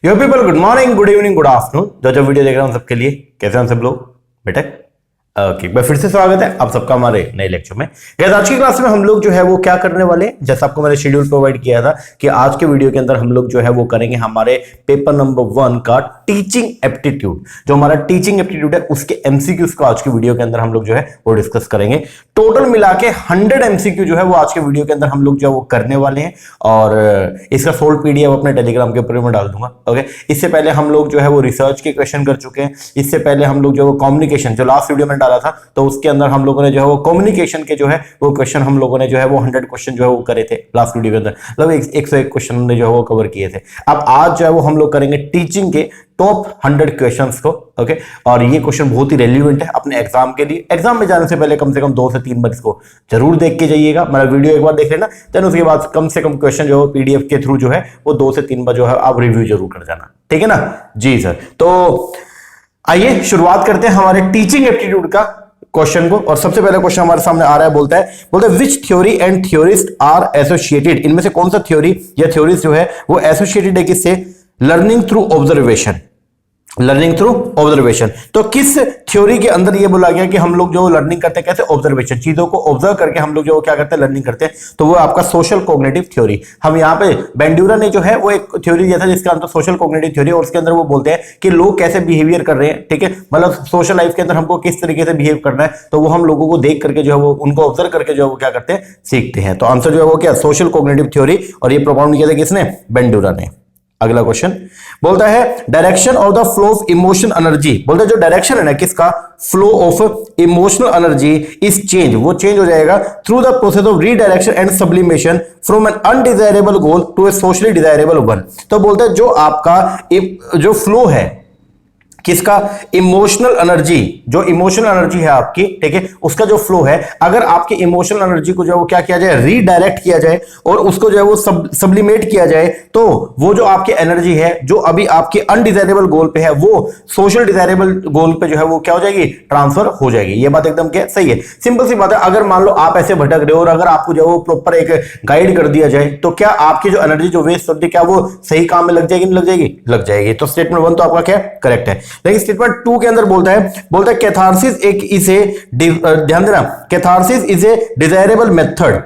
यो people, good morning, good evening, good afternoon. जो video देख रहा हूं सबके लिए कैसे हैं सब लोग बेटा? ओके, फिर से स्वागत है आप सबका हमारे नए लेक्चर में। आज की क्लास में हम लोग जो है वो क्या करने वाले हैं, जैसा आपको मैंने शेड्यूल प्रोवाइड किया था कि आज के वीडियो के अंदर हम लोग जो है वो करेंगे हमारे पेपर नंबर 1 का टीचिंग एप्टीट्यूड। जो हमारा टीचिंग एप्टीट्यूड है उसके एमसीक्यूज को आज के वीडियो के अंदर हम लोग जो है वो डिस्कस करेंगे। टोटल मिला के 100 एमसीक्यू जो है वो आज के वीडियो के अंदर हम लोग जो है वो करने वाले हैं और इसका सोल्ड पीडीएफ अपने टेलीग्राम के ऊपर में डाल दूंगा। ओके, इससे पहले हम लोग जो है वो रिसर्च के क्वेश्चन कर चुके हैं। इससे पहले हम लोग जो है वो कम्युनिकेशन, जो लास्ट वीडियो में डाला था तो उसके अंदर हम लोगों ने जो है वो कम्युनिकेशन के जो है वो क्वेश्चन हम लोगों ने जो है वो 100 क्वेश्चन जो है वो करे थे लास्ट वीडियो के अंदर, मतलब 101 क्वेश्चन हमने जो है वो कवर किए थे। अब आज जो है वो हम लोग करेंगे टीचिंग के टॉप 100 क्वेश्चंस को। ओके, और ये क्वेश्चन बहुत ही रेलिवेंट है अपने एग्जाम के लिए। एग्जाम में जाने से पहले कम से कम 2 से 3 बार इसको जरूर देख के जाइएगा। मेरा वीडियो एक बार देख लेना, देन उसके बाद कम से कम क्वेश्चन जो है पीडीएफ के थ्रू जो है वो 2 से 3 बार जो है आप रिव्यू जरूर कर जाना, ठीक है ना जी सर। तो आइए शुरुआत करते हैं हमारे टीचिंग एप्टीट्यूड का क्वेश्चन को। और सबसे पहला क्वेश्चन हमारे सामने आ रहा है, बोलता है which theory and theorist are associated. इनमें से कौन सा थ्योरी या थ्योरिस्ट जो है वो एसोसिएटेड है किससे? Learning through observation. Learning through observation, तो किस थ्योरी के अंदर ये बोला गया कि हम लोग जो लर्निंग करते हैं कैसे? ऑब्जर्वेशन, चीजों को ऑब्जर्व करके हम लोग जो क्या करते हैं? लर्निंग करते हैं। तो वो आपका सोशल कॉग्निटिव थ्योरी। हम यहाँ पे बेंड्यूरा ने जो है वो एक थ्योरी दिया था जिसका अंदर सोशल कॉग्निटिव थ्योरी, और उसके अंदर वो बोलते हैं कि लोग कैसे बिहेवियर कर रहे हैं, ठीक है, मतलब सोशल लाइफ के अंदर हमको किस तरीके से बिहेव करना है, तो वो हम लोगों को देख करके जो है वो उनको ऑब्जर्व करके जो है वो क्या करते हैं? सीखते हैं। तो आंसर जो है वो क्या? सोशल कॉग्निटिव थ्योरी, और ये प्रोपाउंड किया था किसने? बेंड्यूरा ने। अगला क्वेश्चन बोलता है direction of the flow of emotion energy. बोलता है जो डायरेक्शन है ना किसका? Flow of emotional energy is change, वो चेंज हो जाएगा through the process of redirection and sublimation from an undesirable goal to a socially desirable one. तो बोलता है जो आपका जो फ्लो है किसका? इमोशनल एनर्जी, जो इमोशनल एनर्जी है आपकी, ठीक है, उसका जो फ्लो है, अगर आपकी इमोशनल एनर्जी को जो है वो क्या किया जाए? रीडायरेक्ट किया जाए और उसको जो है वो सब्लिमेट किया जाए, तो वो जो आपकी एनर्जी है जो अभी आपके अनडिजायरेबल गोल पे है वो सोशल डिजायरेबल गोल पे जो है वो क्या हो जाएगी? ट्रांसफर हो जाएगी। ये बात एकदम क्या सही है, सिंपल सी बात है। अगर मान लो आप ऐसे भटक रहे हो और अगर आपको जो है वो प्रॉपर एक गाइड कर दिया जाए तो क्या आपकी जो एनर्जी जो वेस्ट होती है क्या वो सही काम में लग जाएगी? नहीं लग जाएगी? लग जाएगी। तो स्टेटमेंट 1 तो आपका क्या करेक्ट है। लेकिन स्टेटमेंट 2 के अंदर बोलता है कैथारसिस एक इसे, ध्यान देना, catharsis is a desirable method.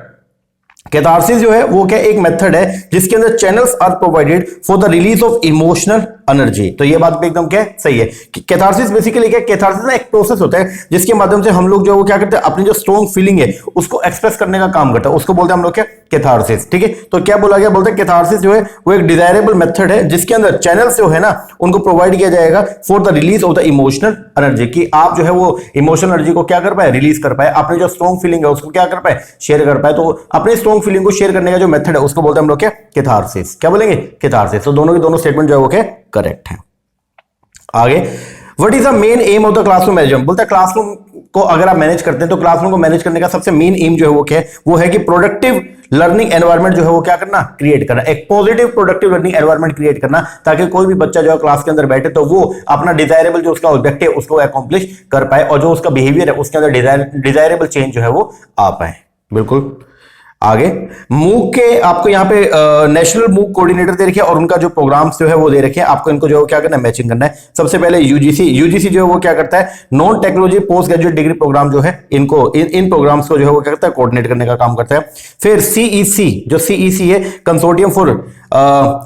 Catharsis जो है वो क्या? एक मेथड है जिसके अंदर channels are provided for the release of emotional energy. तो ये बात भी एकदम क्या सही है। कैथारसिस बेसिकली क्या? कैथारसिस ना एक प्रोसेस होता है जिसके माध्यम से हम लोग जो है वो क्या करते हैं? अपनी जो स्ट्रॉन्ग फीलिंग है उसको एक्सप्रेस करने का काम करता है, उसको बोलते हैं हम लोग क्या? कैथारसिस, ठीक है। तो क्या बोला गया? बोलते हैं कैथारसिस जो है वो एक डिजायरेबल मेथड है जिसके अंदर चैनल्स जो है ना उनको प्रोवाइड किया जाएगा for the release of the emotional energy, कि आप जो है वो इमोशनल एनर्जी को क्या कर पाए? रिलीज कर पाए, अपनी जो स्ट्रॉन्ग फीलिंग है उसको क्या कर पाए? शेयर कर पाए। तो अपनी स्ट्रॉन्ग फीलिंग को शेयर करने का जो मेथड है उसको बोलते हैं हम लोग क्या? कैथारसिस। क्या बोलेंगे? कैथारसिस। तो दोनों के दोनों स्टेटमेंट जो है वो क्या करेक्ट है। आगे, what is the main M of the classroom management. बोलता है क्लासरूम को अगर आप मैनेज करते हैं तो क्लासरूम को मैनेज करने का सबसे मेन एम जो है वो क्या है? वो है कि प्रोडक्टिव लर्निंग एनवायरनमेंट जो है वो क्या करना? क्रिएट करना, एक positive productive learning environment create करना, ताकि कोई भी बच्चा जो है क्लास के अंदर बैठे तो वो अपना डिजायरेबल जो उसका ऑब्जेक्टिव उसको अकॉम्प्लिश कर पाए और जो उसका बिहेवियर है उसके अंदर डिजायरेबल चेंज जो है वो आ पाए। बिल्कुल। आगे, मूक के आपको यहाँ पे नेशनल मूक कोऑर्डिनेटर दे रखे हैं और उनका जो प्रोग्राम्स जो है वो दे रखे हैं। आपको इनको जो है क्या करना है? मैचिंग करना है। सबसे पहले यूजीसी जो है वो क्या करता है? Non technology post graduate degree programme जो है इनको इन प्रोग्राम्स को जो है वो क्या करता है? कोऑर्डिनेट करने का काम करता है। फिर सीईसी, जो सीईसी है कंसोर्टियम फॉर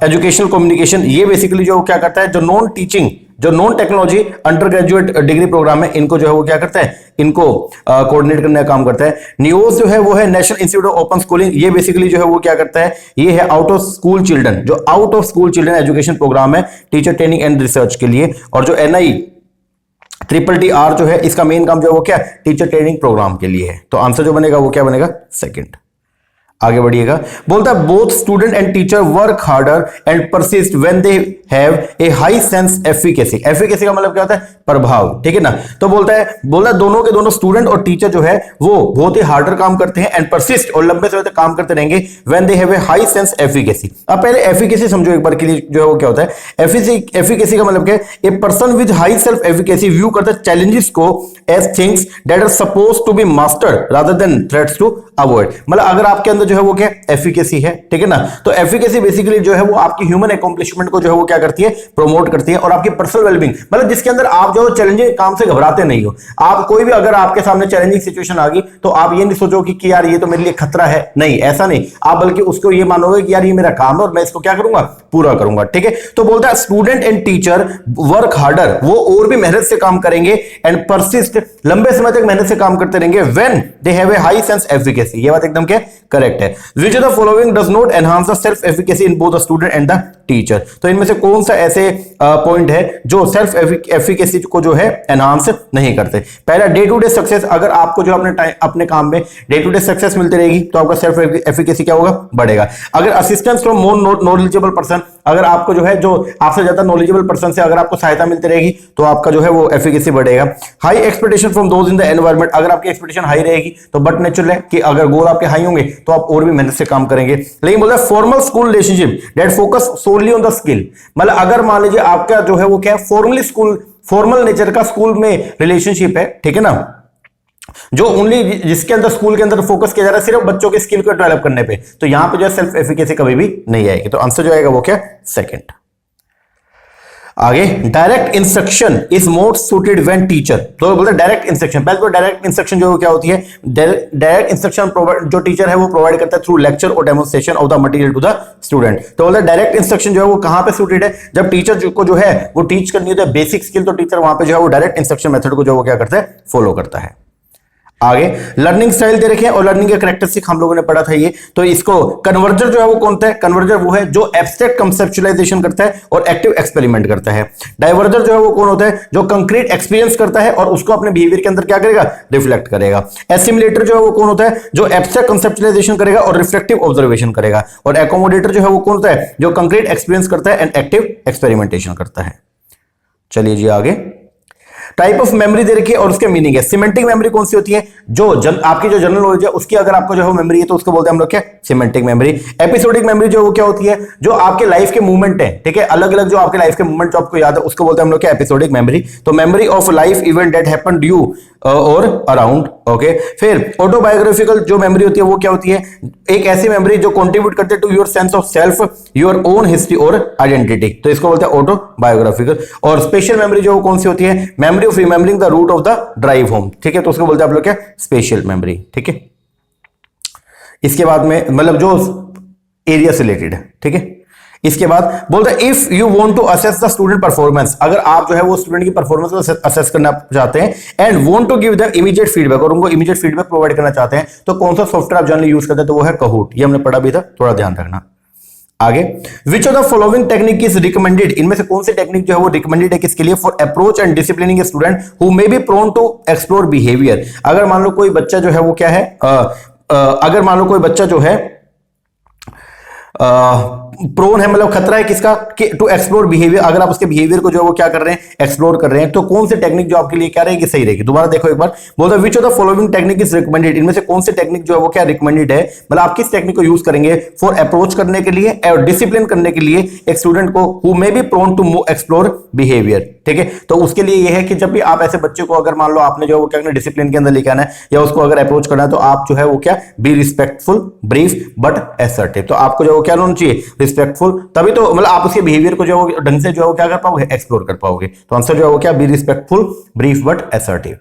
एजुकेशनल कम्युनिकेशन, ये बेसिकली जो क्या करता है? जो नॉन टीचिंग, जो non technology under graduate degree programme है इनको जो है वो क्या करता है? इनको कोऑर्डिनेट करने का काम करता है। नियोस जो है वो है national institute of open schooling, ये बेसिकली जो है वो क्या करता है? ये है आउट ऑफ स्कूल चिल्ड्रन, जो out of school children education programme है टीचर ट्रेनिंग एंड रिसर्च के लिए। और जो एनआई TTR जो है इसका मेन काम जो है वो क्या? टीचर ट्रेनिंग प्रोग्राम के लिए है। तो आंसर जो बनेगा वो क्या बनेगा? सेकंड। आगे बढ़िएगा, बोलता है both student and teacher work harder and persist when they have a high sense efficacy. Efficacy का मतलब क्या होता है? प्रभाव, ठीक है ना। तो बोलता है दोनों के दोनों स्टूडेंट और टीचर जो है वो बहुत ही हार्डर काम करते हैं एंड परसिस्ट, और लंबे समय तक काम करते रहेंगे when they have a high sense efficacy. अब पहले एफिकेसी समझो एक बार के लिए, जो है वो क्या होता है? एफिकेसी का मतलब क्या है? A person with high self efficacy view करता है चैलेंजेस को as things that are supposed to be mastered rather than threats to avoid. मतलब अगर आपके अंदर जो जो है वो क्या एफिकेसी है, ठीक है ना। तो एफिकेसी बेसिकली जो है वो आपकी ह्यूमन अकॉम्प्लिशमेंट को जो है वो क्या करती है, प्रमोट करती है, और आपकी पर्सनल वेलबींग, मतलब जिसके अंदर आप जो चैलेंजिंग काम से घबराते नहीं हो। आप कोई भी अगर आपके सामने चैलेंजिंग सिचुएशन आ गई तो आप ये नहीं सोचो कि यार ये तो मेरे लिए खतरा है, नहीं ऐसा नहीं, आप बल्कि उसको ये मानोगे कि यार ये मेरा काम है और मैं इसको क्या करूंगा, पूरा करूंगा, ठीक है। तो बोलता है student and teacher work harder, वो और भी मेहनत से काम करेंगे, एंड परसिस्ट, लंबे समय तक मेहनत से काम करते रहेंगे, when they have a high sense efficacy, ये बात एकदम क्या करेक्ट है। विच of the following does not enhance the self efficacy in both the student and the teacher, तो इनमें से कौन सा ऐसे पॉइंट है जो सेल्फ एफिकेसी को जो है एनहांस नहीं करते। पहला, डे टू डे सक्सेस, अगर आपको जो अपने काम में डे टू डे सक्सेस मिलती रहेगी तो आपका सेल्फ एफिकेसी क्या होगा, बढ़ेगा। अगर assistance from more knowledgeable person, अगर आपको जो है जो आपसे ज्यादा नॉलेजेबल पर्सन से अगर आपको सहायता मिलती रहेगी तो आपका जो है वो एफिकेसी बढ़ेगा। High expectation from those in the environment, अगर आपकी एक्सपेक्टेशन हाई रहेगी तो बट नेचुरल है कि अगर गोल आपके हाई होंगे तो आप और भी मेहनत से काम करेंगे। लेकिन बोलता है formal school relationship that focus solely on the skill, मतलब अगर मान लीजिए आपका जो है वो क्या फॉर्मली स्कूल, फॉर्मल नेचर का स्कूल में रिलेशनशिप है, ठीक है ना, जो ओनली जिसके अंदर स्कूल के अंदर फोकस किया जा रहा है सिर्फ बच्चों के स्किल को डेवलप करने पे, तो यहां पे जो है सेल्फ एफिकेसी कभी भी नहीं आएगी। तो आंसर जो आएगा वो क्या, सेकंड। आगे, direct instruction is most suited when teacher, तो बोलते हैं डायरेक्ट इंस्ट्रक्शन, पहले तो डायरेक्ट इंस्ट्रक्शन जो क्या होती है, डायरेक्ट इंस्ट्रक्शन जो टीचर है वो प्रोवाइड करता है थ्रू लेक्चर और demonstration of the material to the student. तो बोलते हैं डायरेक्ट इंस्ट्रक्शन जो है वो कहां पे सूटेड है, जब टीचर को जो है वो टीच करनी होती है बेसिक स्किल, तो टीचर वहां पे जो है वो डायरेक्ट इंस्ट्रक्शन मेथड को जो वो क्या करता है, फॉलो करता है। आगे, लर्निंग स्टाइल दे रखे हैं और लर्निंग के कैरेक्टरिस्टिक हम लोगों ने पढ़ा था ये, तो इसको कन्वर्जर जो है वो कौन है, कन्वर्जर वो है जो एब्स्ट्रैक्ट कंसेप्चुअलाइजेशन करता है और एक्टिव एक्सपेरिमेंट करता है। डाइवर्जर जो है वो कौन होता है, जो कंक्रीट एक्सपीरियंस करता है और उसको अपने बिहेवियर के अंदर क्या करेगा, रिफ्लेक्ट करेगा। एसिमुलेटर जो है वो कौन होता है, जो एब्स्ट्रैक्ट कंसेप्चुअलाइजेशन करेगा और रिफ्लेक्टिव ऑब्जर्वेशन करेगा। और एकोमोडेटर जो है वो कौन होता है, जो कंक्रीट एक्सपीरियंस करता है एंड एक्टिव एक्सपेरिमेंटेशन करता है। चलिए जी आगे, टाइप ऑफ मेमोरी दे रखी है और उसके मीनिंग है। सिमेंटिक मेमोरी कौन सी होती है, जो आपकी जो जनरल नॉलेज है उसकी अगर आपको जो है मेमोरी है तो उसको बोलते हैं हम लोग क्या, सिमेंटिक मेमोरी। एपिसोडिक मेमोरी जो वो क्या होती है, जो आपके लाइफ के मूवमेंट है, ठीक है, अलग अलग जो आपके लाइफ के मूवमेंट जो आपको याद है उसको बोलते हैं हम लोग क्या, एपिसोडिक मेमोरी। तो memory of life event that happened you और अराउंड, ओके। फिर ऑटोबायोग्राफिकल जो मेमोरी होती है वो क्या होती है, एक ऐसी मेमोरी जो कंट्रीब्यूट करते हैं to your sense of self, your own history और आइडेंटिटी, तो इसको बोलते हैं ऑटोबायोग्राफिकल। और स्पेशल मेमोरी जो कौन सी होती है, memory of remembering the route of the drive home, ठीक है, तो उसको बोलते हैं आप लोग क्या, स्पेशल मेमोरी, ठीक है। इसके बाद में मतलब जो एरिया से रिलेटेड है, ठीक है। इसके बाद बोलते हैं if you want to assess the student performance, अगर आप जो है वो स्टूडेंट की परफॉर्मेंस को असेस करना चाहते हैं and want to give them immediate feedback, और उनको इमीडिएट फीडबैक प्रोवाइड करना चाहते हैं, तो कौन सा सॉफ्टवेयर आप जनरली यूज करते हैं, तो वो है कहूट, ये हमने पढ़ा भी था, थोड़ा ध्यान रखना। आगे, which of the following technique is recommended, इनमें से कौन सी टेक्निक जो है वो रिकमेंडेड है किसके लिए, for approach and disciplining a student who may be prone to explore behaviour. अगर मान लो कोई बच्चा जो है वो क्या है, अगर मान लो कोई बच्चा जो है प्रोन है, मतलब खतरा है किसका, कि टू एक्सप्लोर बिहेवियर, अगर आप उसके बिहेवियर को जो है वो क्या कर रहे हैं, एक्सप्लोर कर रहे हैं, तो कौन सी टेक्निक जो आपके लिए क्या रहेगी, सही रहेगी। दोबारा देखो एक बार, बोलते हैं विच of the following technique is recommended, इनमें से कौन सी टेक्निक जो है वो क्या रिकमेंडेड है, मतलब आप किस टेक्निक को यूज करेंगे फॉर अप्रोच करने के लिए और डिसिप्लिन करने के लिए एक स्टूडेंट को who may be prone to explore behaviour, ठीक है। तो उसके लिए यह है कि जब भी आप ऐसे बच्चे को अगर मान लो आपने जो है वो क्या करना, डिसिप्लिन के अंदर लेके आना है या उसको अगर अप्रोच करना है, तो आप जो है वो क्या, be respectful, brief but assertive, तो आपको जो है वो क्या होना चाहिए, रिस्पेक्टफुल, तभी तो मतलब आप उसके बिहेवियर को जो है ढंग से जो है वो क्या कर पाओगे, एक्सप्लोर कर पाओगे। तो आंसर जो है वो क्या, be respectful, brief but assertive.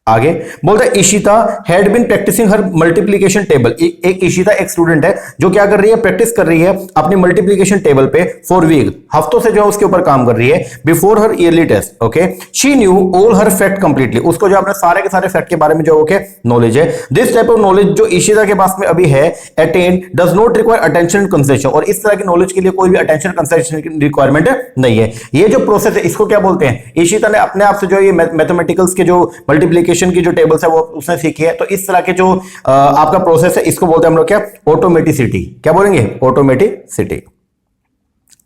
आगे बोलते हैं Ishita had been practising her multiplication table, एक इशिता एक स्टूडेंट है जो क्या कर रही है, प्रैक्टिस कर रही है अपनी मल्टीप्लिकेशन टेबल पे फॉर वीक, हफ्तों से जो है उसके ऊपर काम कर रही है, before her yearly test, okay. She knew all her fact completely, उसको जो अपने सारे के सारे फैक्ट के बारे में जो ओके नॉलेज है। दिस टाइप ऑफ नॉलेज जो इशिता के पास में अभी है attain does not require attention and concentration, और इस तरह की नॉलेज के लिए कोई भी अटेंशन कंसंट्रेशन की रिक्वायरमेंट नहीं है। ये जो प्रोसेस है इसको क्या बोलते हैं, इशिता ने अपने आप से जो ये मैथमेटिकल्स के जो मल्टीप्लिकेशन की जो टेबल्स है वो उसने सीखी है, तो इस तरह के जो आपका प्रोसेस है इसको बोलते हैं हम लोग क्या, ऑटोमेटिसिटी, क्या बोलेंगे, ऑटोमेटिसिटी।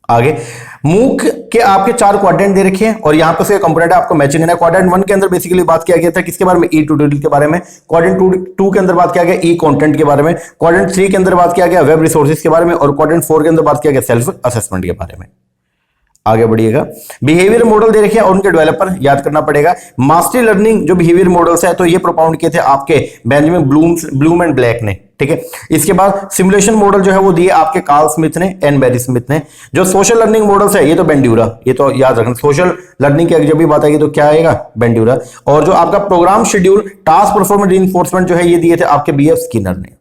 आगे, मूक के आपके 4 क्वाड्रेंट दे रखे हैं और यहां पे से कंपोनेंट आपको मैचिंग है। क्वाड्रेंट 1 के अंदर बेसिकली बात किया गया था किसके बारे में, ई ट्यूटोरियल के बारे में। क्वाड्रेंट 2 के अंदर बात किया गया ई कंटेंट के बारे में। क्वाड्रेंट 3 के अंदर बात किया गया वेब रिसोर्सेज के बारे में, और क्वाड्रेंट 4 के अंदर बात किया गया सेल्फ असेसमेंट के बारे में। आगे बढ़िएगा, बिहेवियर मॉडल दे रखे हैं और उनके डेवलपर याद करना पड़ेगा। मास्टरी लर्निंग जो बिहेवियर मॉडल्स है तो ये प्रोपाउंड किए थे आपके बेंजामिन ब्लूम एंड ब्लैक ने, ठीक है। इसके बाद सिमुलेशन मॉडल जो है वो दिए आपके कार्ल स्मिथ ने, एन बेरी स्मिथ ने। जो सोशल लर्निंग मॉडल्स है ये तो बेंड्यूरा, ये तो याद रखना, सोशल लर्निंग की जब भी बात आएगी तो क्या आएगा, बेंड्यूरा। और जो आपका programme schedule task performance reinforcement जो है ये दिए थे आपके बीएफ स्किनर ने।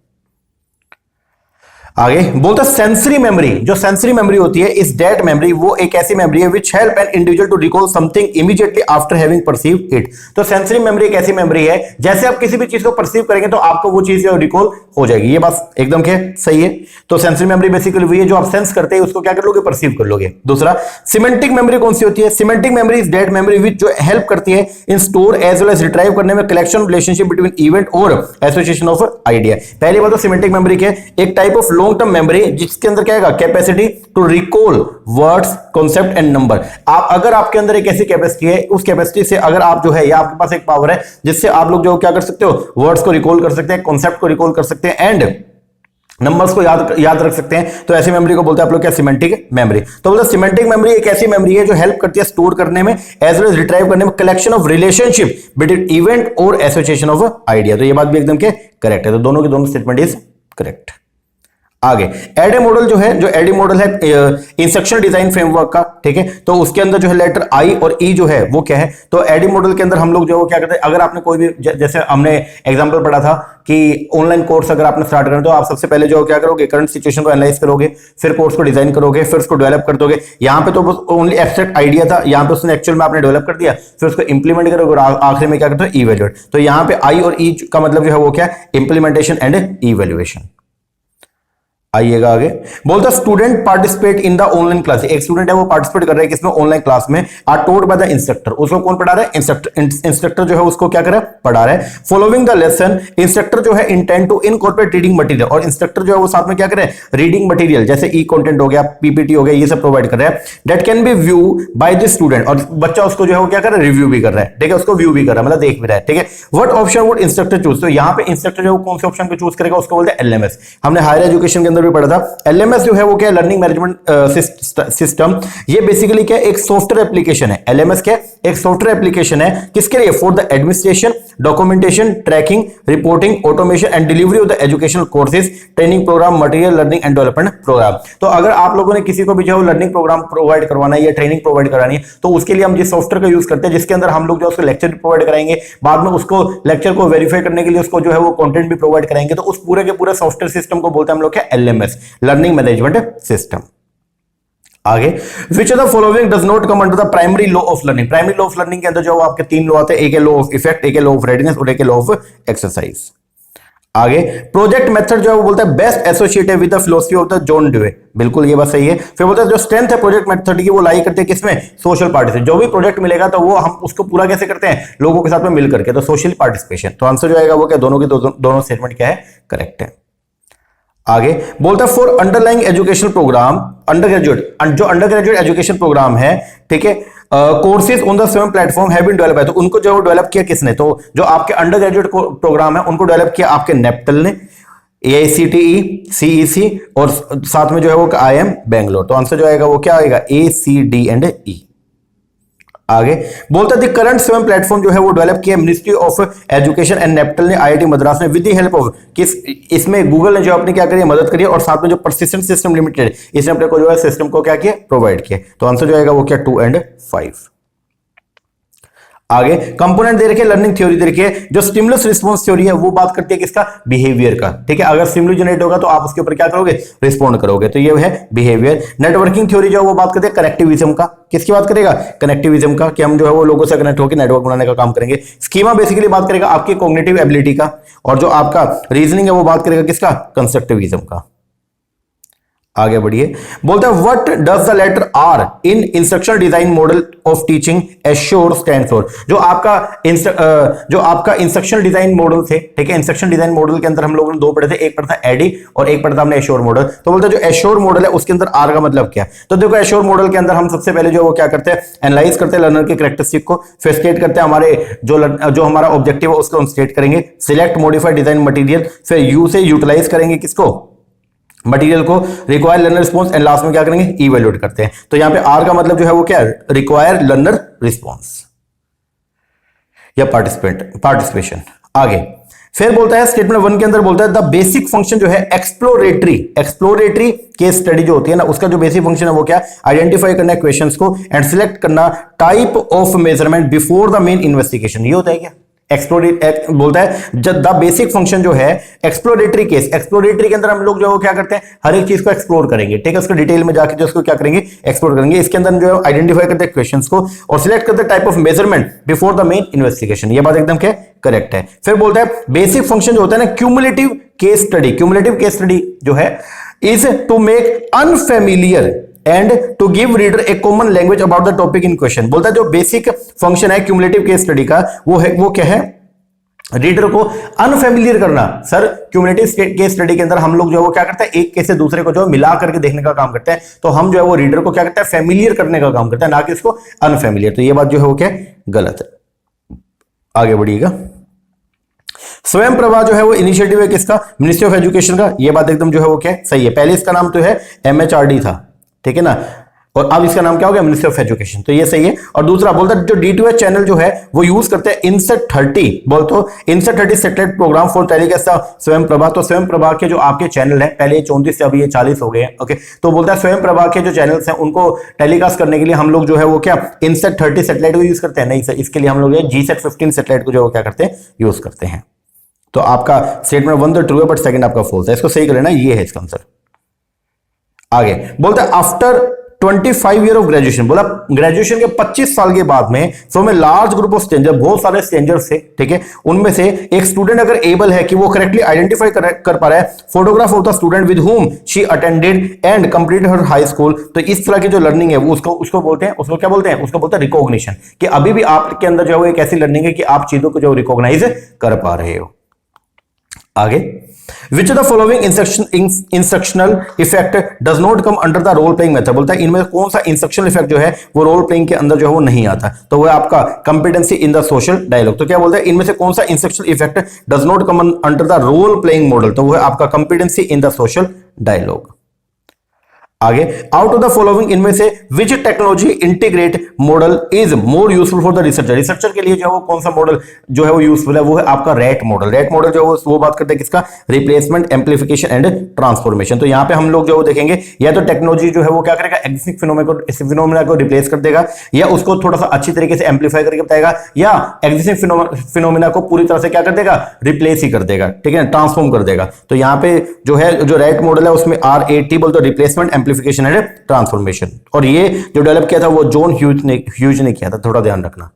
आगे बोलते हैं सेंसरी मेमोरी। जो सेंसरी मेमोरी होती है इस डेट मेमोरी, वो एक ऐसी मेमोरी है which help an individual to recall something immediately after having perceived it. तो सेंसरी मेमोरी एक ऐसी मेमोरी है जैसे आप किसी भी चीज को परसीव करेंगे तो आपको वो चीज रिकॉल हो जाएगी। ये बात एकदम क्या सही है। तो सेंसरी मेमोरी बेसिकली वही है जो आप सेंस करते हैं उसको क्या कर लोगे, परसीव कर लोगे। दूसरा सिमेंटिक मेमोरी कौन सी होती है, semantic memory is that memory which जो हेल्प करती है in store as well as retrieve करने में कलेक्शन रिलेशनशिप बिटवीन इवेंट और एसोसिएशन ऑफ आइडिया। पहली बात तो सिमेंटिक मेमोरी क्या है, एक type of long term memory जिसके अंदर क्या है, capacity to recall words, concept and number. आप अगर आपके अंदर एक ऐसी कैपेसिटी है, उस कैपेसिटी से अगर आप जो है या आपके पास एक पावर है जिससे आप लोग जो क्या कर सकते हो, वर्ड्स को रिकॉल कर सकते हैं, कॉन्सेप्ट को रिकॉल कर सकते हैं एंड नंबर्स को याद रख सकते हैं, तो ऐसी मेमोरी को बोलते हैं आप लोग क्या, सिमेंटिक मेमोरी। तो बोलते हैं सिमेंटिक मेमोरी एक ऐसी मेमोरी है जो हेल्प करती है स्टोर करने में एज वेल एज रिट्राइव करने में collection of relationship between event और एसोसिएशन ऑफ आइडिया। तो ये बात भी एकदम के करेक्ट है। तो दोनों के दोनों स्टेटमेंट इज करेक्ट। आगे एडे मॉडल जो है, जो एडे मॉडल है इंस्ट्रक्शनल डिजाइन फ्रेमवर्क का, ठीक है। तो उसके अंदर जो है लेटर आई और ई जो है वो क्या है, तो एडे मॉडल के अंदर हम लोग जो क्या करते हैं, अगर आपने कोई भी जैसे हमने एग्जांपल पढ़ा था कि ऑनलाइन कोर्स अगर आपने स्टार्ट करना तो आप सबसे पहले जो क्या करोगे, करंट सिचुएशन को एनालाइज करोगे, फिर कोर्स को डिजाइन करोगे, फिर उसको डेवलप कर दोगे। यहाँ पे तो बस ओनली एब्स्ट्रैक्ट आइडिया था, यहाँ पे उसने एक्चुअल में आपने डेवलप कर दिया, फिर उसको इंप्लीमेंट करोगे और आखिर में क्या करते हो, इवैल्यूएट। तो यहाँ पे आई और ई का मतलब जो है वो क्या, इंप्लीमेंटेशन एंड इवैल्यूएशन। आइएगा आगे, बोलता student participate in the online class. एक स्टूडेंट है वो पार्टिसिपेट कर रहा है किसमें, ऑनलाइन क्लास में, are told by the instructor. उसको कौन पढ़ा रहा है, इंस्ट्रक्टर जो है उसको क्या कर रहा है, पढ़ा रहा है। फॉलोइंग द लेसन इंस्ट्रक्टर जो है intend to incorporate reading material, और इंस्ट्रक्टर जो है वो साथ में क्या कर रहा है, रीडिंग मटेरियल जैसे ई कंटेंट हो गया, पीपीटी हो गया, ये सब प्रोवाइड कर रहा है। That can be view by the student, और बच्चा उसको जो है वो क्या कर रहा है, रिव्यू भी कर रहा है, ठीक है, उसको व्यू भी कर रहा है, मतलब देख भी रहा है, ठीक है। What option would instructor choose, तो यहाँ पे इंस्ट्रक्टर जो कौन से ऑप्शन को चूज करेगा, उसको बोलते हैं एलएमएस। हमने हायर एजुकेशन के अंदर भी पढ़ा था। एलएमएस जो है वो क्या है, लर्निंग मैनेजमेंट सिस्टम। ये बेसिकली क्या, एक सॉफ्टवेयर एप्लीकेशन है। एलएमएस क्या, एक सॉफ्टवेयर एप्लीकेशन है, किसके लिए, for the administration, documentation, tracking, reporting, automation and delivery of the educational courses, training programme, material, learning and development programme. तो अगर आप लोगों ने किसी को भी जो है लर्निंग प्रोग्राम प्रोवाइड करवाना है या ट्रेनिंग प्रोवाइड करानी है, तो उसके लिए हम जिस सॉफ्टवेयर का यूज करते हैं, जिसके अंदर हम लोग जो उसको लेक्चर भी प्रोवाइड कराएंगे, बाद में उसको लेक्चर को वेरीफाई करने के लिए उसको जो है वो कंटेंट भी प्रोवाइड कराएंगे, तो उस पूरे के पूरे सॉफ्टवेयर सिस्टम को बोलते हैं हम लोग क्या, एलएमएस, लर्निंग मैनेजमेंट सिस्टम। आगे, which of the following does not come under the primary law of learning. Primary law of learning के अंदर जो आपके तीन लॉ आते हैं, एक है लॉ ऑफ इफेक्ट, एक है लॉ ऑफ रेडीनेस और एक है लॉ ऑफ एक्सरसाइज। आगे, प्रोजेक्ट मेथड जो है वो बोलता है best associated with the philosophy of the John Dewey. बिल्कुल ये बात सही है। फिर बोलता है जो स्ट्रेंथ है प्रोजेक्ट मेथड की वो लाई करते हैं किसमें, सोशल पार्टिसिपेशन। जो भी प्रोजेक्ट मिलेगा तो वो हम उसको पूरा कैसे करते हैं, लोगों के साथ में मिल करके, तो सोशल पार्टिसिपेशन। तो आंसर जो आएगा वो क्या, दोनों के दोनों स्टेटमेंट क्या है, करेक्ट है। आगे बोलता है for underlying education programme, under graduate, जो अंडर ग्रेजुएट एजुकेशन प्रोग्राम है, ठीक है, courses on the same platform have been develop है, तो उनको जो डेवलप किया किसने, तो जो आपके अंडर ग्रेजुएट प्रोग्राम है उनको डेवलप किया आपके नेप्टल ने, AICTE, CEC और साथ में जो है वो IIM बेंगलोर। तो आंसर जो आएगा वो क्या आएगा, ACD एंड E। आगे बोलता है करंट 7 प्लेटफॉर्म जो है वो डेवलप किया मिनिस्ट्री ऑफ एजुकेशन एंड नेप्टल ने, IIT मद्रास ने, विद द हेल्प ऑफ किस, इसमें गूगल ने जो अपने क्या करी, मदद करी, और साथ में जो परसिस्टेंट सिस्टम लिमिटेड इसने अपने को जो है सिस्टम को क्या किया, प्रोवाइड किया। तो आंसर जो आएगा वो क्या, 2 और 5। आगे कंपोनेंट दे रखे, लर्निंग थ्योरी दे रखी है। जो स्टिमुलस रिस्पांस थ्योरी है वो बात करती है किसका, बिहेवियर का, ठीक है। अगर स्टिमुलस जनरेट होगा तो आप उसके ऊपर क्या करोगे, रिस्पॉन्ड करोगे, तो ये है बिहेवियर। नेटवर्किंग थ्योरी जो है वो बात करते हैं कनेक्टिविज्म का, किसकी बात करेगा, कनेक्टिविज्म का, कि हम जो है वो लोगों से कनेक्ट होकर नेटवर्क बनाने का काम करेंगे। स्कीमा बेसिकली बात करेगा आपकी कॉग्निटिव एबिलिटी का, और जो आपका रीजनिंग है वो बात करेगा किसका, कंस्ट्रक्टिविज्म का। आगे बढ़िए, बोलता है what does the letter R in instructional design model of teaching assure stand for. जो आपका इंस्ट्रक्शनल डिजाइन मॉडल थे, ठीक है, इंस्ट्रक्शनल डिजाइन मॉडल के अंदर हम लोगों ने 2 पढ़े थे, एक पढ़ा था एडी और एक पढ़ा था हमने एश्योर मॉडल। तो बोलते हैं जो एश्योर मॉडल है उसके अंदर आर का मतलब क्या, तो देखो एश्योर मॉडल के अंदर हम सबसे पहले जो वो क्या करते हैं, एनालाइज करते हैं लर्नर के कैरेक्टरिस्टिक को, फिर स्टेट करते हैं हमारे जो हमारा ऑब्जेक्टिव है उसको हम स्टेट करेंगे, सिलेक्ट मॉडिफाई डिजाइन मटेरियल, फिर यू से यूटिलाइज करेंगे किसको, मटेरियल को, require learner response, and last में क्या करेंगे, इवैल्यूएट करते हैं। तो यहां पे आर का मतलब जो है वो क्या है, रिक्वायर लर्नर रिस्पॉन्स या पार्टिसिपेशन। आगे फिर बोलता है स्टेटमेंट 1 के अंदर बोलता है द बेसिक फंक्शन जो है एक्सप्लोरेटरी केस स्टडी जो होती है ना, उसका जो बेसिक फंक्शन है वो क्या, आइडेंटिफाई करना है क्वेश्चंस को एंड सिलेक्ट करना type of measurement before the main investigation. ये होता है क्या बोलता है जब द बेसिक फंक्शन जो है एक्सप्लोरेटरी केस, एक्सप्लोरेटरी के अंदर हम लोग जो क्या करते हैं, हर एक चीज को एक्सप्लोर करेंगे, ठीक है, उसको डिटेल में जाके जो उसको क्या करेंगे, एक्सप्लोर करेंगे। इसके अंदर जो आइडेंटिफाई करते हैं क्वेश्चंस को और सिलेक्ट करते हैं type of measurement before the main investigation. ये बात एकदम क्या करेक्ट है। फिर बोलता है बेसिक फंक्शन जो होता है ना क्यूमुलेटिव केस स्टडी जो है is to make unfamiliar and to give reader a common language about the topic in question. बोलता है जो बेसिक फंक्शन है क्यूमुलेटिव केस स्टडी का वो क्या है, रीडर को अनफेमिलियर करना। सर क्यूमुलेटिव केस स्टडी के अंदर हम लोग जो है वो क्या करते हैं, एक केस से दूसरे को जो मिला करके देखने का काम करते हैं, तो हम जो है वो रीडर को क्या करते हैं, फेमिलियर करने का काम करते हैं, ना कि इसको अनफेमिलियर। तो ये बात जो है वो क्या गलत है। आगे बढ़िएगा। स्वयं प्रभा जो है वो इनिशिएटिव है किसका, मिनिस्ट्री ऑफ एजुकेशन का। ये बात एकदम जो है वो क्या सही है। पहले इसका नाम तो है MHRD था, ठीक है ना, और अब इसका नाम क्या हो गया, मिनिस्ट्री ऑफ एजुकेशन। तो ये सही है। और दूसरा बोलता है जो D2H चैनल जो है वो यूज करते हैं इनसेट 30, बोल तो INSAT 30 satellite programme for telecast Swayam Prabha. तो स्वयं प्रभा के जो आपके चैनल है, पहले ये 34 से अभी ये 40 हो गए हैं, ओके। तो बोलता है स्वयं प्रभा के जो चैनल्स हैं उनको टेलीकास्ट करने के लिए हम लोग जो है वो क्या इनसेट 30 सैटेलाइट को यूज करते हैं। नहीं सर, इसके लिए हम लोग GSAT 15 सैटेलाइट को जो क्या करते हैं, यूज करते हैं। तो आपका स्टेटमेंट 1 तो ट्रू है बट सेकंड आपका फॉल्स है, इसको सही कर लेना, ये है इसका आंसर। आगे बोलता है आफ्टर 25 ईयर ऑफ ग्रेजुएशन, बोला ग्रेजुएशन के 25 साल के बाद में from a large group of stranger, बहुत सारे स्ट्रेंजर्स थे, ठीक है, उनमें से एक स्टूडेंट अगर एबल है कि वो करेक्टली आइडेंटिफाई कर पा रहा है photograph of the student with whom she attended and completed her high school, तो इस तरह की जो लर्निंग है वो उसको बोलते हैं, उसको क्या बोलते हैं, उसको बोलते हैं रिकॉग्निशन। कि अभी भी आपके अंदर जो है वो एक ऐसी लर्निंग है कि आप चीजों को जो रिकॉग्नाइज कर पा रहे हो। आगे Which of the following instructional effect does not come under the role playing method, बोलता है इनमें कौन सा इंस्ट्रक्शनल इफेक्ट जो है वो रोल प्लेइंग के अंदर जो है वो नहीं आता, तो वो आपका competency in the social dialogue. तो क्या बोलता है इनमें से कौन सा instructional effect does not come under the role playing model, तो वो है आपका competency in the social dialogue. आगे आउट ऑफ द फॉलोइंग इनमें से which technology integrate model is more useful for the researcher, researcher के लिए जो है वो कौन सा मॉडल जो है वो यूजफुल है, वो है आपका रैट मॉडल। रैट मॉडल जो है वो बात करते हैं किसका, रिप्लेसमेंट, एम्प्लीफिकेशन एंड ट्रांसफॉर्मेशन। तो यहां पे हम लोग जो देखेंगे या तो टेक्नोलॉजी जो है वो क्या करेगा, एक्जिस्टिंग फिनोमेना को रिप्लेस कर देगा, या उसको थोड़ा सा अच्छी तरीके से एम्प्लीफाई करके बताएगा, या एक्जिस्टिंग फिनोमेना को पूरी तरह से क्या कर देगा, रिप्लेस ही कर देगा, ठीक है, ट्रांसफॉर्म कर देगा। तो यहां पे जो है जो रैट मॉडल है उसमें RAT बोलते रिप्लेसमेंट, एम्प्लीफिकेशन एंड ट्रांसफॉर्मेशन, और ये जो डेवलप किया था वो जॉन ह्यूज ने किया था, थोड़ा ध्यान रखना।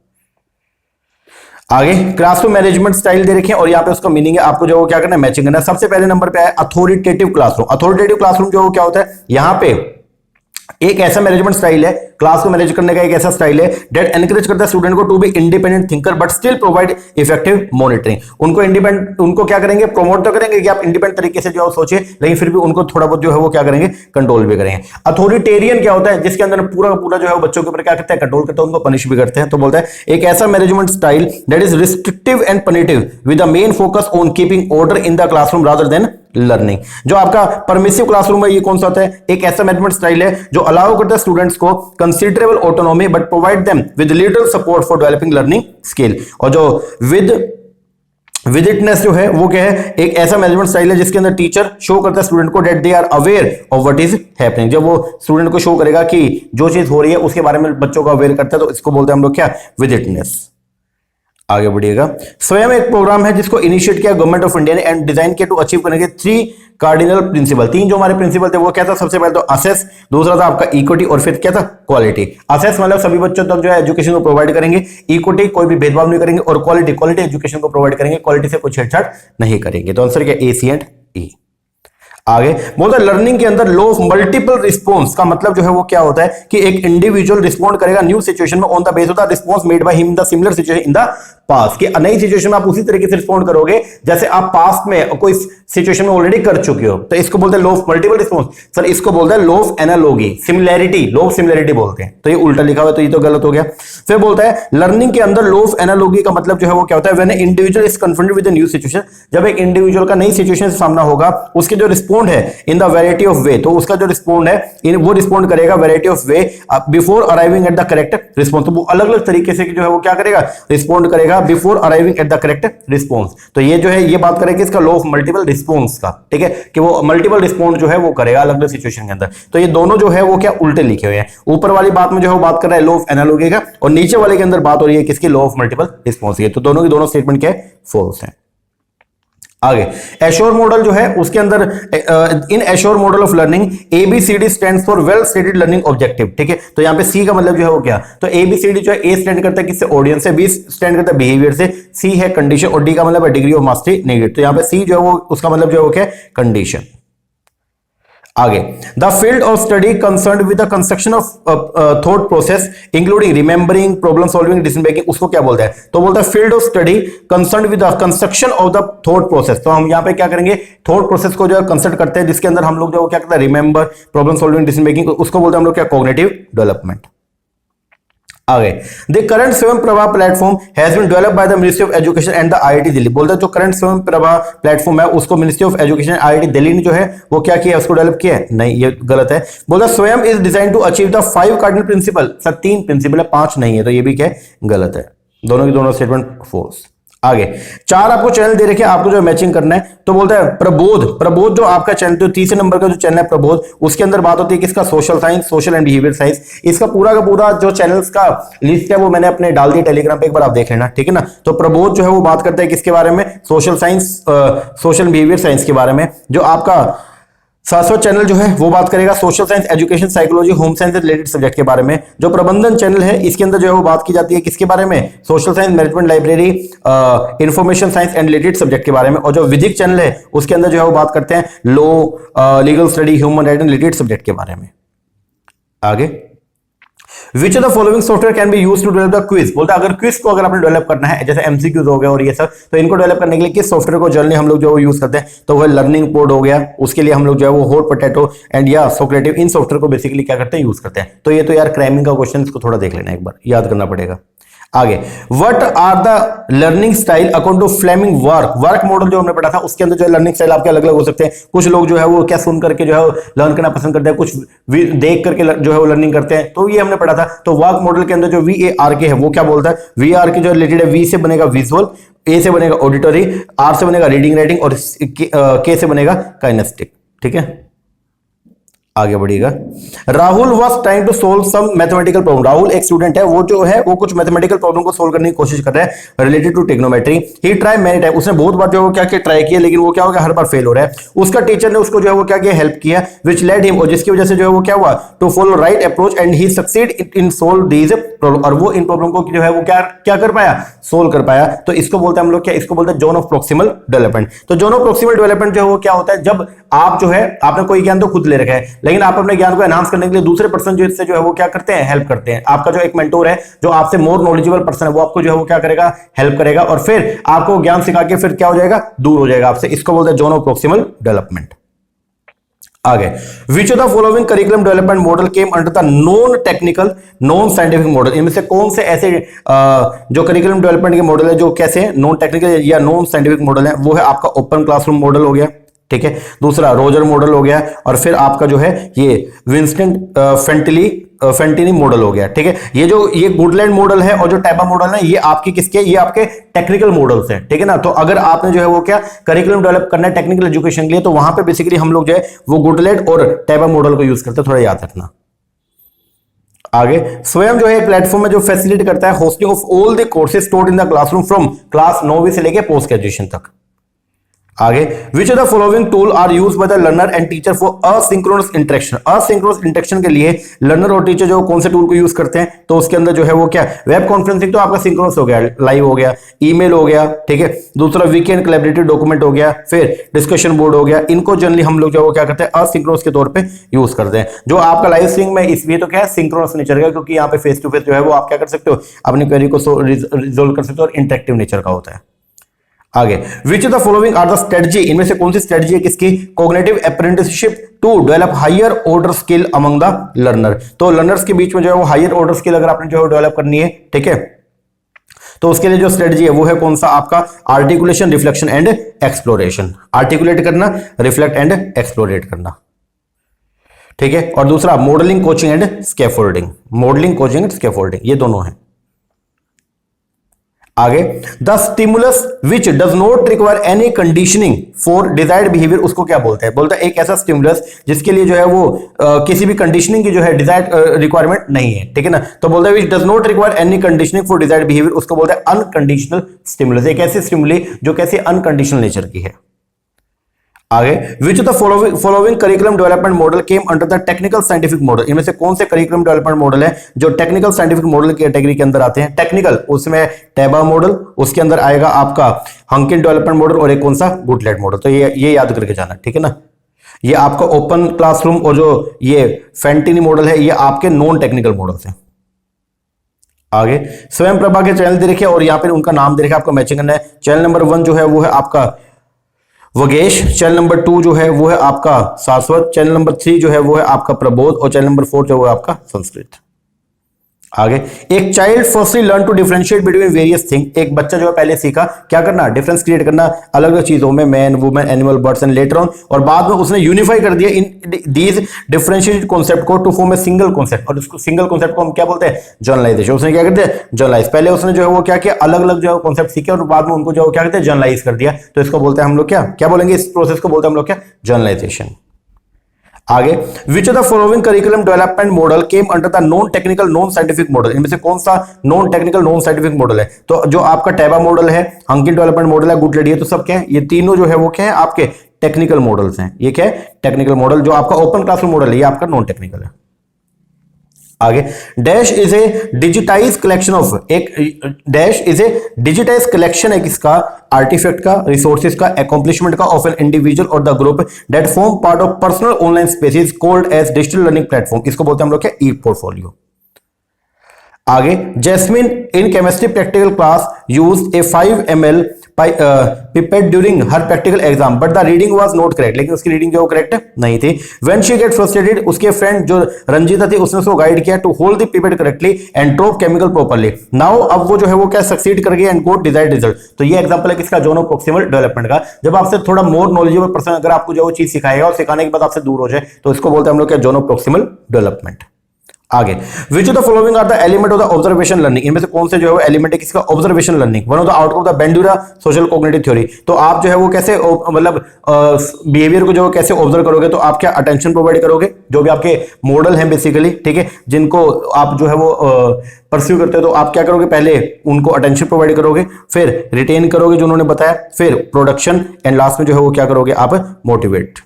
आगे क्लासरूम मैनेजमेंट स्टाइल दे रखे हैं और यहाँ पे उसका मीनिंग है, आपको जो क्या करना है, मैचिंग करना है। सबसे पहले नंबर पे है अथॉरिटेटिव क्लासरूम। अथॉरिटेटिव क्लासरूम जो क्या होता है, यहां पे एक ऐसा मैनेजमेंट स्टाइल है, क्लास को मैनेज करने का एक ऐसा स्टाइल है दैट एनकरेज करता है स्टूडेंट को to be independent thinker but still provide effective monitoring. उनको क्या करेंगे, प्रमोट तो करेंगे कि आप इंडिपेंडेंट तरीके से जो सोचे, लेकिन फिर भी उनको थोड़ा बहुत जो है वो क्या करेंगे, कंट्रोल भी करेंगे। अथॉरिटेरियन क्या होता है, जिसके अंदर पूरा जो है वो बच्चों के ऊपर क्या करते हैं, कंट्रोल करते हैं, उनको पनिश भी करते हैं। तो बोलता है एक ऐसा management style that is restrictive and punitive with the main focus on keeping order in the classroom rather than learning. जो आपका परमिसिव क्लासरूम है ये कौन सा होता है, एक ऐसा मैनेजमेंट स्टाइल है जो अलाउ करता है स्टूडेंट्स को considerable autonomy but provide them with little support for developing learning skill. और जो विदिटनेस जो है वो क्या है, एक ऐसा मैनेजमेंट स्टाइल है जिसके अंदर टीचर शो करता है स्टूडेंट को that they are aware of what is happening. जब वो स्टूडेंट को शो करेगा कि जो चीज हो रही है उसके बारे में बच्चों को अवेयर करता है, तो इसको बोलते हैं हम लोग क्या, विदिटनेस। आगे बढ़िएगा। स्वयं एक प्रोग्राम है जिसको इनिशिएट किया गवर्नमेंट ऑफ इंडिया ने एंड डिजाइन किया टू अचीव करने के 3 कार्डिनल प्रिंसिपल। 3 जो हमारे प्रिंसिपल थे वो क्या था, सबसे पहले तो असेस, दूसरा था आपका इक्विटी, और फिर क्या था, क्वालिटी। असेस मतलब सभी बच्चों तक जो है एजुकेशन को प्रोवाइड करेंगे, इक्विटी कोई भी भेदभाव नहीं करेंगे, और क्वालिटी एजुकेशन को प्रोवाइड करेंगे, क्वालिटी से कोई छेड़छाड़ नहीं करेंगे। तो आंसर क्या, A, C एंड E। आगे बोलता है लर्निंग के अंदर लॉ ऑफ मल्टीपल रिस्पॉन्स का मतलब जो है वो क्या होता है कि एक इंडिविजुअल रिस्पॉन्ड करेगा न्यू सिचुएशन में on the base of the response made by him in the similar situation in the past. कि नई सिचुएशन में आप उसी तरीके से रिस्पॉन्ड करोगे जैसे आप पास्ट में कोई सिचुएशन में ऑलरेडी कर चुके हो। तो इसको बोलते हैं law of multiple response. Sir इसको बोलते हैं law of analogy, similarity, law of similarity बोलते हैं। तो ये उल्टा लिखा हुआ है तो ये तो गलत हो गया। फिर बोलता है लर्निंग के अंदर लॉ ऑफ एनालॉजी का मतलब जो है वो क्या होता है, when individual is confronted with a new situation, जब एक इंडिविजुअल का नई सिचुएशन से सामना होगा उसके जो रिस्पॉन्ड है इन द वैरायटी ऑफ वे, तो उसका जो रिस्पॉन्ड है वो रिस्पॉन्ड करेगा variety of way before arriving at the correct response. तो वो अलग अलग तरीके से जो है वो क्या करेगा, रिस्पॉन्ड करेगा करेगा before arriving at the correct response. तो ये जो है ये बात करेगी इसका लॉ ऑफ मल्टीपल रिस्पॉन्स का, ठीक है, कि वो मल्टीपल रिस्पॉन्स जो है वो करेगा अलग अलग सिचुएशन के अंदर। तो ये दोनों जो है वो क्या उल्टे लिखे हुए हैं। ऊपर वाली बात में जो है वो बात कर रहा है लॉ ऑफ एनालॉजी का, और नीचे वाले के अंदर बात हो रही है किसकी, लॉ ऑफ मल्टीपल रिस्पॉन्स की। तो दोनों की दोनों स्टेटमेंट क्या है, फॉल्स है। आगे एश्योर मॉडल जो है उसके अंदर in assure model of learning ABCD stands for well stated learning objective, ठीक है। तो यहां पे सी का मतलब जो है वो क्या, तो ABCD जो है ए स्टैंड करता है किससे, ऑडियंस से, बी स्टैंड करता है बिहेवियर से, सी है कंडीशन, और डी का मतलब है डिग्री ऑफ मास्टरी नीडेड। तो यहां पे सी जो है वो उसका मतलब जो है वो क्या है, कंडीशन। आगे the field of study concern with the construction of thought process including remembering, problem solving, decision making, उसको क्या बोलता है, तो बोलता है field of study concern with the construction of the thought process. तो हम यहां पे क्या करेंगे, थॉट प्रोसेस को जो है कंसिडर करते हैं जिसके अंदर हम लोग जो क्या करते हैं, remember, problem solving, decision making, उसको बोलते हैं हम लोग क्या, कॉग्निटिव डेवलपमेंट। आगे the current Swayam Prabha platform has been developed by the ministry of education and the IIT Delhi. बोलता है जो करंट स्वयं प्रभा प्लेटफॉर्म है उसको ministry of education IIT Delhi ने जो है वो क्या किया, उसको डेवलप किया है, नहीं ये गलत है। बोलता है Swayam is design to achieve the 5 cardinal principle, sir 3 principle है 5 नहीं है, तो ये भी क्या है, गलत है। दोनों की दोनों स्टेटमेंट फॉल्स। आगे 4 आपको चैनल दे रखे, आपको जो मैचिंग करना है। तो बोलता है प्रबोध, प्रबोध जो आपका चैनल, तो तीसरे नंबर का जो चैनल है प्रबोध, उसके अंदर बात होती है किसका, social science, social and behaviour science. इसका पूरा का पूरा जो चैनल्स का लिस्ट है वो मैंने अपने डाल दिया टेलीग्राम पे, एक बार आप देख लेना, ठीक है ना। तो प्रबोध जो है वो बात करता है किसके बारे में, social science, social behaviour science के बारे में। जो आपका शाश्वत चैनल जो है वो बात करेगा social science, education, psychology, home science related subject के बारे में। जो प्रबंधन चैनल है इसके अंदर जो है वो बात की जाती है किसके बारे में, social science, management, library, information science and related subject के बारे में। और जो विधिक चैनल है उसके अंदर जो है वो बात करते हैं law, legal study, human right and related subject के बारे में। आगे which of the following software can be used to develop the quiz. बोलता है अगर क्विज को अगर आपने डेवलप करना है, जैसे MCQs हो गया और ये सब, तो इनको डेवलप करने के लिए किस सॉफ्टवेयर को जनरली हम लोग जो यूज करते हैं, तो वह लर्निंग पोड हो गया, उसके लिए हम लोग जो है वो हॉट पोटैटो एंड या सोक्रेटिव, इन सॉफ्टवेयर को बेसिकली क्या करते हैं, यूज करते हैं। तो ये तो यार क्रैमिंग का क्वेश्चन, इसको थोड़ा देख लेना, एक बार याद करना पड़ेगा। आगे what are the learning style according to Fleming work model जो हमने पढ़ा था, उसके अंदर जो है लर्निंग स्टाइल आपके अलग अलग हो सकते हैं। कुछ लोग जो है वो क्या सुन करके जो है लर्न करना पसंद करते हैं, कुछ देख करके जो है वो लर्निंग करते हैं, तो ये हमने पढ़ा था। तो वर्क मॉडल के अंदर जो VARK है वो क्या बोलता है, VARK जो रिलेटेड है, V से बनेगा विजुअल, A से बनेगा ऑडिटरी, R से बनेगा रीडिंग राइटिंग, और K से बनेगा काइनेस्टिक, ठीक है। आगे बढ़िएगा। Rahul was trying to solve some mathematical problem. Rahul एक स्टूडेंट है, वो जो है वो कुछ मैथमेटिकल प्रॉब्लम को सोल्व करने की कोशिश कर रहा है related to trigonometry. He try many time, उसने बहुत बार जो है क्या ट्राई किया, लेकिन वो क्या हो गया, हर बार फेल हो रहा है। उसका टीचर ने उसको जो है वो क्या किया, हेल्प किया, विच लेड हिम, और जिसकी वजह से जो है वो क्या हुआ, to follow right approach and he succeed in solve these problem, और वो इन प्रॉब्लम को जो है वो क्या कर पाया, सोल्व कर पाया। तो इसको बोलते हैं हम लोग क्या, इसको बोलते हैं जोन ऑफ प्रॉक्सिमल डेवलपमेंट। तो जोन ऑफ प्रॉक्सिमल डेवलपमेंट जो है वो क्या होता है, जब आप जो है आपने कोई ज्ञान तो खुद ले रखा है, लेकिन आप अपने ज्ञान को एनहांस करने के लिए दूसरे पर्सन जो इससे जो है वो क्या करते हैं, हेल्प करते हैं। आपका जो एक मेंटोर है, जो आपसे मोर नॉलेजेबल पर्सन है, वो आपको जो है वो क्या करेगा, हेल्प करेगा, और फिर आपको ज्ञान सिखा के फिर क्या हो जाएगा, दूर हो जाएगा आपसे। इसको बोलते हैं जोन ऑफ प्रॉक्सिमल डेवलपमेंट। आगे which of the following curriculum development model came under the non technical non scientific model. इनमें से कौन से ऐसे जो करिकुलम डेवलपमेंट के मॉडल है जो कैसे नॉन टेक्निकल या नॉन साइंटिफिक मॉडल है, वो है आपका ओपन क्लासरूम मॉडल हो गया, ठीक है। दूसरा रोजर मॉडल हो गया, और फिर आपका जो है ये विंस्टन फेंटिनी मॉडल हो गया, ठीक है। ये गुडलैंड मॉडल है और जो टैबा मॉडल है ये आपके किसके, ये आपके टेक्निकल मॉडल्स हैं, ठीक है ना। तो अगर आपने जो है वो क्या करिकुलम डेवलप करना है टेक्निकल एजुकेशन के लिए, तो वहां पे बेसिकली हम लोग जो है वो गुडलैंड और टैबा मॉडल को यूज करते हैं, थोड़ा याद रखना। आगे स्वयं जो है प्लेटफॉर्म में जो फैसिलिटी करता है hosting of all the courses taught in the classroom from class 9वीं से लेके पोस्ट ग्रेजुएशन तक। आगे which of the following tool are used by the learner and teacher for asynchronous interaction. Asynchronous interaction के लिए learner और teacher जो कौन से टूल को यूज करते हैं, तो उसके अंदर जो है वो क्या, वेब कॉन्फ्रेंसिंग तो आपका सिंक्रोनस हो गया, लाइव हो गया, ईमेल हो गया, ठीक है। दूसरा वीकेंड कोलैबोरेटिव डॉक्यूमेंट हो गया, फिर डिस्कशन बोर्ड हो गया। इनको जनरली हम लोग जो वो क्या करते हैं, असिंक्रोनस के तौर पे यूज करते हैं। जो आपका लाइव स्ट्रीमिंग में इसलिए तो क्या है, सिंक्रोनस नेचर का, क्योंकि यहाँ पे फेस टू फेस जो है वो आप क्या कर सकते हो, अपनी क्वेरी को रिजोल्व कर सकते हो, और इंटरेक्टिव नेचर का होता है। आगे which of the following are the strategy, इनमें से कौन सी स्ट्रेटजी है किसकी, cognitive apprenticeship to develop higher order skill among the learner. तो लर्नर्स के बीच में जो है वो हायर ऑर्डर स्किल अगर आपने जो है डेवलप करनी है, ठीक है, तो उसके लिए जो स्ट्रेटजी है वो है कौन सा, आपका articulation, reflection and exploration. Articulate करना, रिफ्लेक्ट एंड एक्सप्लोरेट करना, ठीक है। और दूसरा modelling, coaching and scaffolding. Modelling, coaching and scaffolding, ये दोनों है। आगे, the stimulus which does not require any conditioning for desired behaviour, उसको क्या बोलते हैं? बोलता है एक ऐसा स्टिमुलस जिसके लिए जो है वो किसी भी कंडीशनिंग की जो है डिजायर्ड रिक्वायरमेंट नहीं है, ठीक है ना। तो बोलता है which does not require any conditioning for desired behaviour, उसको बोलता है अनकंडीशनल स्टिमुलस। एक ऐसी स्टिमुली जो कैसे अनकंडीशनल नेचर की है। आगे, which of the following curriculum development model came under the technical scientific model, इनमें से कौन से करिकुलम डेवलपमेंट मॉडल है जो टेक्निकल साइंटिफिक मॉडल की कैटेगरी के अंदर आते हैं? टेक्निकल, उसमें टैबा मॉडल, उसके अंदर आएगा आपका हंकिन डेवलपमेंट मॉडल और एक कौन सा? गुटलेट मॉडल। तो ये याद करके जाना, ठीक है ना। ये आपका ओपन क्लासरूम और जो ये फेंटिनी मॉडल है ये आपके नॉन टेक्निकल मॉडल्स हैं। आगे, स्वयं प्रभा के चैनल दे रखे और यहाँ पे उनका नाम दे रखा, आपको मैचिंग करना है। चैनल नंबर 1 जो है वो है आपका वगेश, चैनल नंबर 2 जो है वो है आपका शाश्वत, चैनल नंबर 3 जो है वो है आपका प्रबोध और चैनल नंबर 4 जो है आपका संस्कृत। आगे, एक child firstly learn to differentiate between various thing, एक बच्चा जो है पहले सीखा क्या करना? डिफरेंस क्रिएट करना अलग अलग चीजों में, man, women, animal, birds and later on, और बाद में उसने यूनिफाई कर दिया इन दीज डिफरेंशिएटेड कॉन्सेप्ट को to form a single concept, और उसको सिंगल कॉन्सेप्ट को हम क्या बोलते हैं? जनरलाइजेशन। उसने क्या कर दिया? जनरलाइज। पहले उसने जो है वो क्या किया? अलग अलग जो है कॉन्सेप्ट सीखे और बाद में उनको जो क्या कहते हैं? जनरलाइज कर दिया। तो इसको बोलते हैं हम लोग क्या बोलेंगे? इस प्रोसेस को बोलते हैं हम लोग क्या? जनरलाइजेशन। आगे, which of the following curriculum development model came under the non technical non scientific model, इनमें से कौन सा non technical non scientific model है? तो जो आपका टैबा मॉडल है, हंकिन डेवलपमेंट मॉडल है, गुटलेट, ये तो सब क्या है? ये तीनों जो है वो क्या है? आपके टेक्निकल मॉडल्स हैं। ये क्या है? Technical model. जो आपका ओपन क्लासरूम मॉडल है ये आपका नॉन टेक्निकल है। आगे, dash is a digitize collection of, एक dash is a digitize collection है किसका? आर्टिफैक्ट का, रिसोर्सेज का, अकॉम्प्लिशमेंट का ऑफ एन इंडिविजुअल और the group that form part of personal online spaces called as digital learning platform, इसको बोलते हैं हम लोग क्या? E portfolio. आगे, Jasmine in chemistry practical class use a 5 ml pipette during her practical exam but the reading was not correct, लेकिन उसकी reading जो करेक्ट नहीं थी। व्हेन शी गेट फ्रस्ट्रेटेड, उसके फ्रेंड जो रंजीता थी उसने उसको गाइड किया to hold the pipette correctly and drop chemical properly. Now अब वो जो है वो क्या सक्सीड कर गई एंड गॉट डिजायर्ड रिजल्ट। तो ये एग्जांपल है किसका? जोनो प्रोक्सिमल डेवलपमेंट का। जब आपसे थोड़ा मोर नॉलेजेबल पर्सन अगर आपको जो चीज सिखाएगा और सिखाने के बाद आपसे दूर हो जाए तो इसको बोलते हैं हम लोग क्या? जोनो प्रोक्सिमल डेवलपमेंट। आगे, which of the following are the element of the observation learning, इनमें से कौन से जो है वो एलिमेंट है किसका? Observation learning. One of the outcome of the Bandura social cognitive theory. तो आप जो है वो कैसे मतलब बिहेवियर को जो कैसे ऑब्जर्व करोगे? तो आप क्या अटेंशन प्रोवाइड करोगे? जो भी आपके मॉडल हैं बेसिकली, ठीक है, जिनको आप जो है वो परस्यू करते हो, तो आप क्या करोगे? पहले उनको अटेंशन प्रोवाइड करोगे, फिर रिटेन करोगे जो उन्होंने बताया, फिर प्रोडक्शन, एंड लास्ट में जो है वो क्या करोगे? आप मोटिवेट।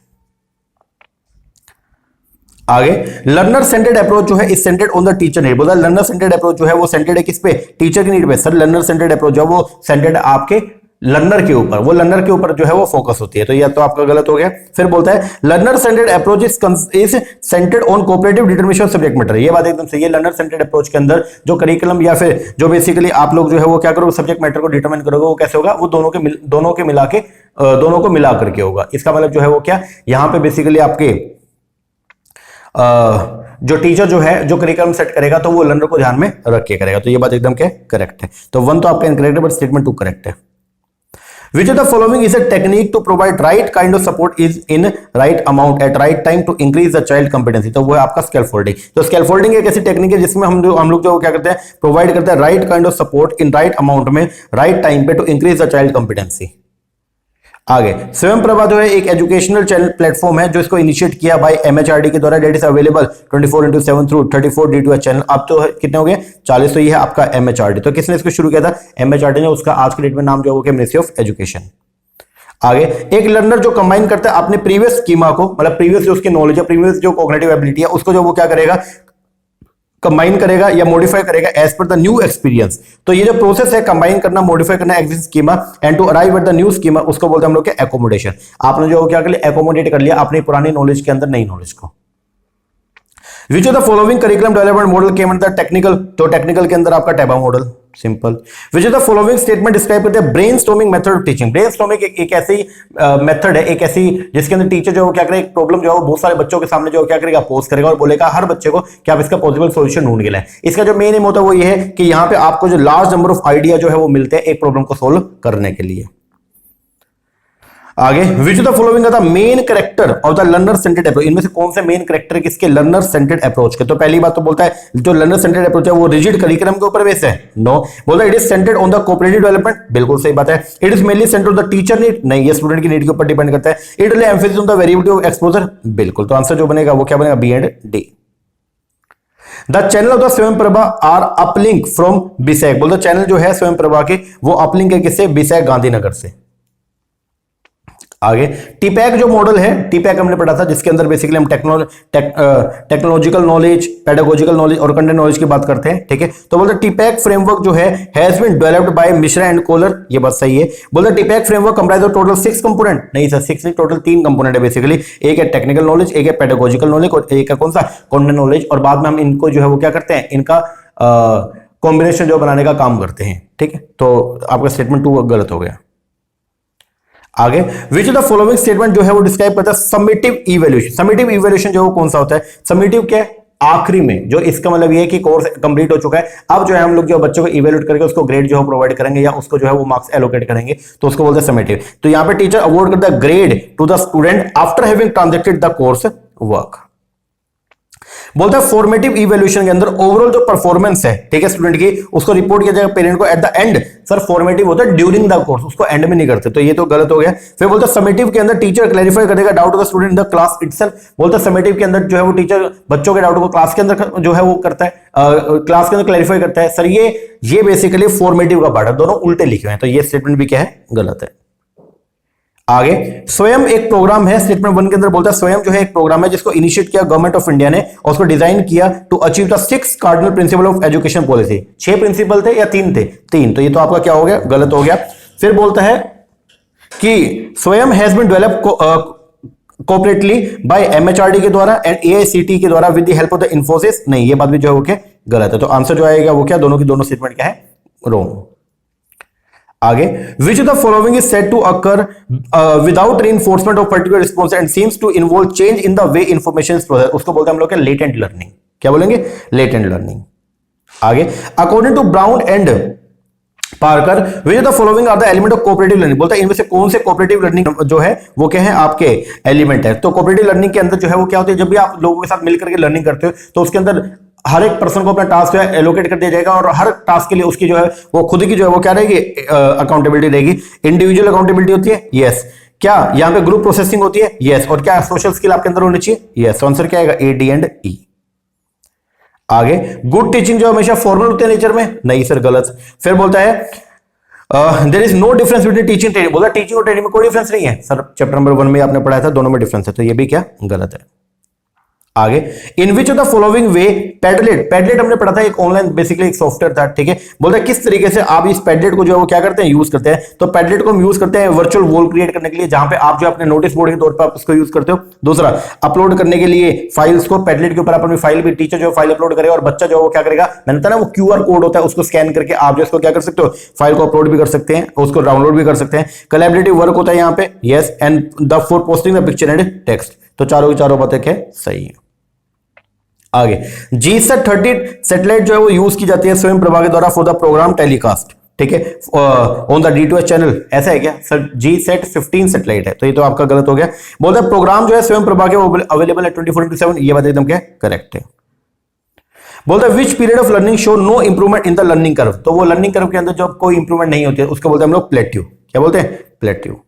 आगे, लर्नर सेंटर्ड अप्रोच जो है इस centred on the teacher need, बोला लर्नर सेंटर्ड अप्रोच जो है वो सेंटर्ड है किस पे? टीचर की नीड पे। सर लर्नर सेंटर्ड अप्रोच जो है वो सेंटर्ड आपके लर्नर के ऊपर, वो लर्नर के ऊपर जो है वो फोकस होती है। तो ये तो आपका गलत हो गया। फिर बोलता है learner centred approach is centred on cooperative determination of subject matter, ये बात एकदम सही है। लर्नर सेंटर्ड अप्रोच के अंदर जो करिकुलम या फिर जो बेसिकली आप लोग जो है वो क्या करोगे? सब्जेक्ट मैटर को डिटरमाइन करोगे, वो कैसे होगा? वो दोनों को मिला करके होगा। इसका मतलब जो है वो क्या? यहां पे बेसिकली आपके जो टीचर जो है जो करिकुलम सेट करेगा तो वो लर्नर को ध्यान में रख के करेगा। तो ये बात एकदम क्या? करेक्ट है। तो 1 तो आपका इनकरेक्ट है बट स्टेटमेंट 2 करेक्ट है। Which of the following is a technique to provide right kind of support is in right amount at right time to increase the child competency? तो वो है आपका scaffolding। तो scaffolding एक ऐसी technique है जिसमें हम लोग जो क्या करते हैं? प्रोवाइड करते हैं right kind of support in right amount में right time पे to increase the child competency। आगे, स्वयं प्रभा जो है एक एजुकेशनल चैनल प्लेटफॉर्म है जो इसको इनिशिएट किया बाय एमएचआरडी के द्वारा, data is available 24/7 through 34 DTH channel. अब तो कितने हो गए? 40। तो ये है आपका एमएचआरडी। तो किसने इसको शुरू किया था? एमएचआरडी ने। उसका आज के डेट में नाम जो है मिनिस्ट्री ऑफ एजुकेशन। आगे, एक लर्नर जो कंबाइन करता है अपने प्रीवियस स्कीमा को, मतलब प्रीवियस जो उसकी नॉलेज है, प्रीवियस जो कॉग्निटिव एबिलिटी है, उसको जो वो क्या करेगा? कंबाइन करेगा या मॉडिफाई करेगा as per the new experience. तो ये जो प्रोसेस है कंबाइन करना, मॉडिफाई करना existing schema and to arrive at the new schema, उसको बोलते हैं हम लोग क्या? एकोमोडेशन। आपने जो क्या कर लिया? एकोमोडेट कर लिया अपनी पुरानी नॉलेज के अंदर नई नॉलेज को। Which of the following curriculum development model came under technical? तो टेक्निकल के अंदर आपका Taba model, simple. Which of the following statement describe करते हैं brainstorming method of teaching? Brainstorming एक ऐसी मेथड है, एक ऐसी जिसके अंदर टीचर जो क्या करेगा? एक प्रॉब्लम जो है बहुत सारे बच्चों के सामने जो क्या करेगा? पोस्ट करेगा और बोलेगा हर बच्चे को कि आप इसका पॉसिबल सॉल्यूशन ढूंढ के लाएं। इसका जो मेन एम होता है वो ये है कि यहाँ पे आपको जो लार्ज नंबर ऑफ आइडिया जो है वो मिलते हैं एक प्रॉब्लम को सोल्व करने के लिए। आगे, which the following are the main character of the learner centred approach, इनमें से कौन से मेन कैरेक्टर है किसके, लर्नर सेंटर्ड अप्रोच के। तो पहली बात तो बोलता है जो लर्नर सेंटर्ड अप्रोच है वो रिजिड करिकुलम के ऊपर बेस है, नो। बोलता है it is centred on the cooperative development, बिल्कुल सही बात है। It is mainly centred on the teacher need, नहीं, ये स्टूडेंट की नीड के ऊपर डिपेंड करता है। It will emphasis on the variability of exposure, बिल्कुल। तो आंसर जो बनेगा वो क्या बनेगा, B and D. The channel of the Swayam Prabha are uplink from BISAG, बोलते चैनल जो है स्वयं प्रभा के वो अपलिंक है किससे, बिसैक गांधीनगर से। आगे, टीपैक जो मॉडल है, टीपैक हमने पढ़ा था जिसके अंदर बेसिकली हम टेक्नोलॉजिकल नॉलेज, पेडागोजिकल नॉलेज और कंटेंट नॉलेज की बात करते हैं, ठीक है। तो बोलते टीपैक फ्रेमवर्क जो है has been developed by Mishra and Koehler, ये बात सही है। बोलते TPACK framework comprise of total 6 component, नहीं सर 6 नहीं, टोटल 3 कंपोनेंट है बेसिकली। एक है टेक्निकल नॉलेज, एक है पेडागोजिकल नॉलेज और एक है कौन सा, कंटेंट नॉलेज। और बाद में हम इनको जो है वो क्या करते हैं, इनका कॉम्बिनेशन जो बनाने का काम करते हैं, ठीक है। तो आपका स्टेटमेंट 2 गलत हो गया। आगे, which of the following statement जो है वो डिस्क्राइब करता है समेटिव इवैल्यूएशन। समेटिव इवैल्यूएशन जो है वो कौन सा होता है, समेटिव क्या है, आखिरी में, जो इसका मतलब ये है कि कोर्स कंप्लीट हो चुका है, अब जो है हम लोग जो बच्चों को इवैल्यूएट करके उसको ग्रेड जो है प्रोवाइड करेंगे या उसको जो है वो मार्क्स एलोकेट करेंगे, तो उसको बोलते हैं समेटिव। तो यहां पे टीचर अवॉर्ड करता है grade two the student after having transacted the course work. बोलता है फॉर्मेटिव इवैल्यूएशन के अंदर ओवरऑल जो परफॉर्मेंस है, ठीक है, स्टूडेंट की, उसको रिपोर्ट किया जाएगा पेरेंट को at the end. Sir formative होता है ड्यूरिंग द कोर्स, उसको एंड में नहीं करते, तो ये तो गलत हो गया। फिर बोलता है समेटिव के अंदर टीचर क्लैरिफाई करेगा doubt of the student in the class itself. बोलता है समेटिव के अंदर जो है वो टीचर बच्चों के डाउट को क्लास के अंदर जो है वो करता है, क्लास के अंदर क्लैरिफाई करता है। सर ये बेसिकली फॉर्मेटिव का पार्ट है, दोनों उल्टे लिखे हुए हैं, तो ये स्टेटमेंट भी क्या है, गलत है। आगे, स्वयं एक प्रोग्राम है, स्टेटमेंट 1 के अंदर बोलता है स्वयं जो है एक प्रोग्राम है जिसको इनिशिएट किया गवर्नमेंट ऑफ इंडिया ने और उसको डिजाइन किया to achieve the 6 cardinal principle of education policy. 6 principle थे या 3 थे, 3, तो ये तो आपका क्या हो गया, गलत हो गया। फिर बोलता है कि Swayam has been develop cooperatively by MHRD के द्वारा एंड एआईसीटी के द्वारा with the help of the Infosys, नहीं, ये बात भी जो है वो क्या, गलत है। तो आंसर जो आएगा वो क्या, दोनों की दोनों स्टेटमेंट क्या है, रॉन्ग। आगे, which of the following is said to occur without reinforcement of particular response and seems to involve change in the way information process, उसको बोलते हैं हम लोग क्या, लेटेंट लर्निंग। क्या बोलेंगे, लेटेंट लर्निंग। आगे, according to Brown and Parker which of the following are the element of cooperative learning, बोलता है इनमें से कौन से कोऑपरेटिव लर्निंग जो है वो क्या है, आपके एलिमेंट है। तो कोऑपरेटिव लर्निंग के अंदर जो है वो क्या होती है, जब भी आप लोगों के साथ मिलकर के लर्निंग करते हो तो उसके अंदर हर एक पर्सन को अपना टास्क जो है एलोकेट कर दिया जाएगा और हर टास्क के लिए उसकी जो है वो खुद की जो है वो क्या रहेगी, अकाउंटेबिलिटी रहेगी। इंडिविजुअल अकाउंटेबिलिटी होती है, यस। क्या यहाँ पे ग्रुप प्रोसेसिंग होती है, यस। और क्या सोशल स्किल आपके अंदर होनी चाहिए, यस। आंसर क्या आएगा, ए, डी एंड ई। आगे, गुड टीचिंग जो हमेशा फॉर्मल होती है नेचर में, नहीं सर, गलत। फिर बोलता है there is no difference between teaching training, बोला टीचिंग और ट्रेनिंग में कोई डिफरेंस नहीं है। सर चैप्टर नंबर 1 में आपने पढ़ाया था, दोनों में डिफरेंस है, तो ये भी क्या, गलत है। आगे, in which of the following way Padlet, Padlet हमने पढ़ा था, एक ऑनलाइन बेसिकली एक सॉफ्टवेयर था, ठीक है। बोलता है किस तरीके से आप इस पैडलेट को जो है वो क्या करते हैं, यूज करते हैं। तो पैडलेट को हम यूज करते हैं वर्चुअल वॉल क्रिएट करने के लिए, जहां पे आप जो अपने नोटिस बोर्ड के तौर पर आप उसको यूज करते हो। दूसरा, अपलोड करने के लिए फाइल्स को, पैडलेट के ऊपर आप अपनी फाइल भी, टीचर जो फाइल अपलोड करेगा और बच्चा जो वो क्या करेगा, मैंने बताया ना वो QR कोड होता है, उसको स्कैन करके आप जो इसको क्या कर सकते हो, फाइल को अपलोड भी कर सकते हैं, उसको डाउनलोड भी कर सकते हैं। कोलैबोरेटिव वर्क होता है यहाँ पे, yes. And the for posting the picture and text, तो चारों की चारों बातें क्या सही है। आगे, GSAT-30 सैटेलाइट जो है वो यूज की जाती है स्वयं प्रभा के द्वारा फॉर द प्रोग्राम टेलीकास्ट, ठीक है, ऑन द D2H चैनल, ऐसा है क्या सर, GSAT-15 सैटेलाइट है, तो ये तो आपका गलत हो गया। बोलता है प्रोग्राम जो है स्वयं प्रभा के वो अवेलेबल है 24/7, ये बात एकदम क्या करेक्ट है। बोलता है which period of learning show no improvement in the learning curve, तो वो लर्निंग कर्व के अंदर जब कोई इंप्रूवमेंट नहीं होती है उसको बोलते हैं हम लोग प्लेट्यू। क्या बोलते हैं, प्लेट्यू।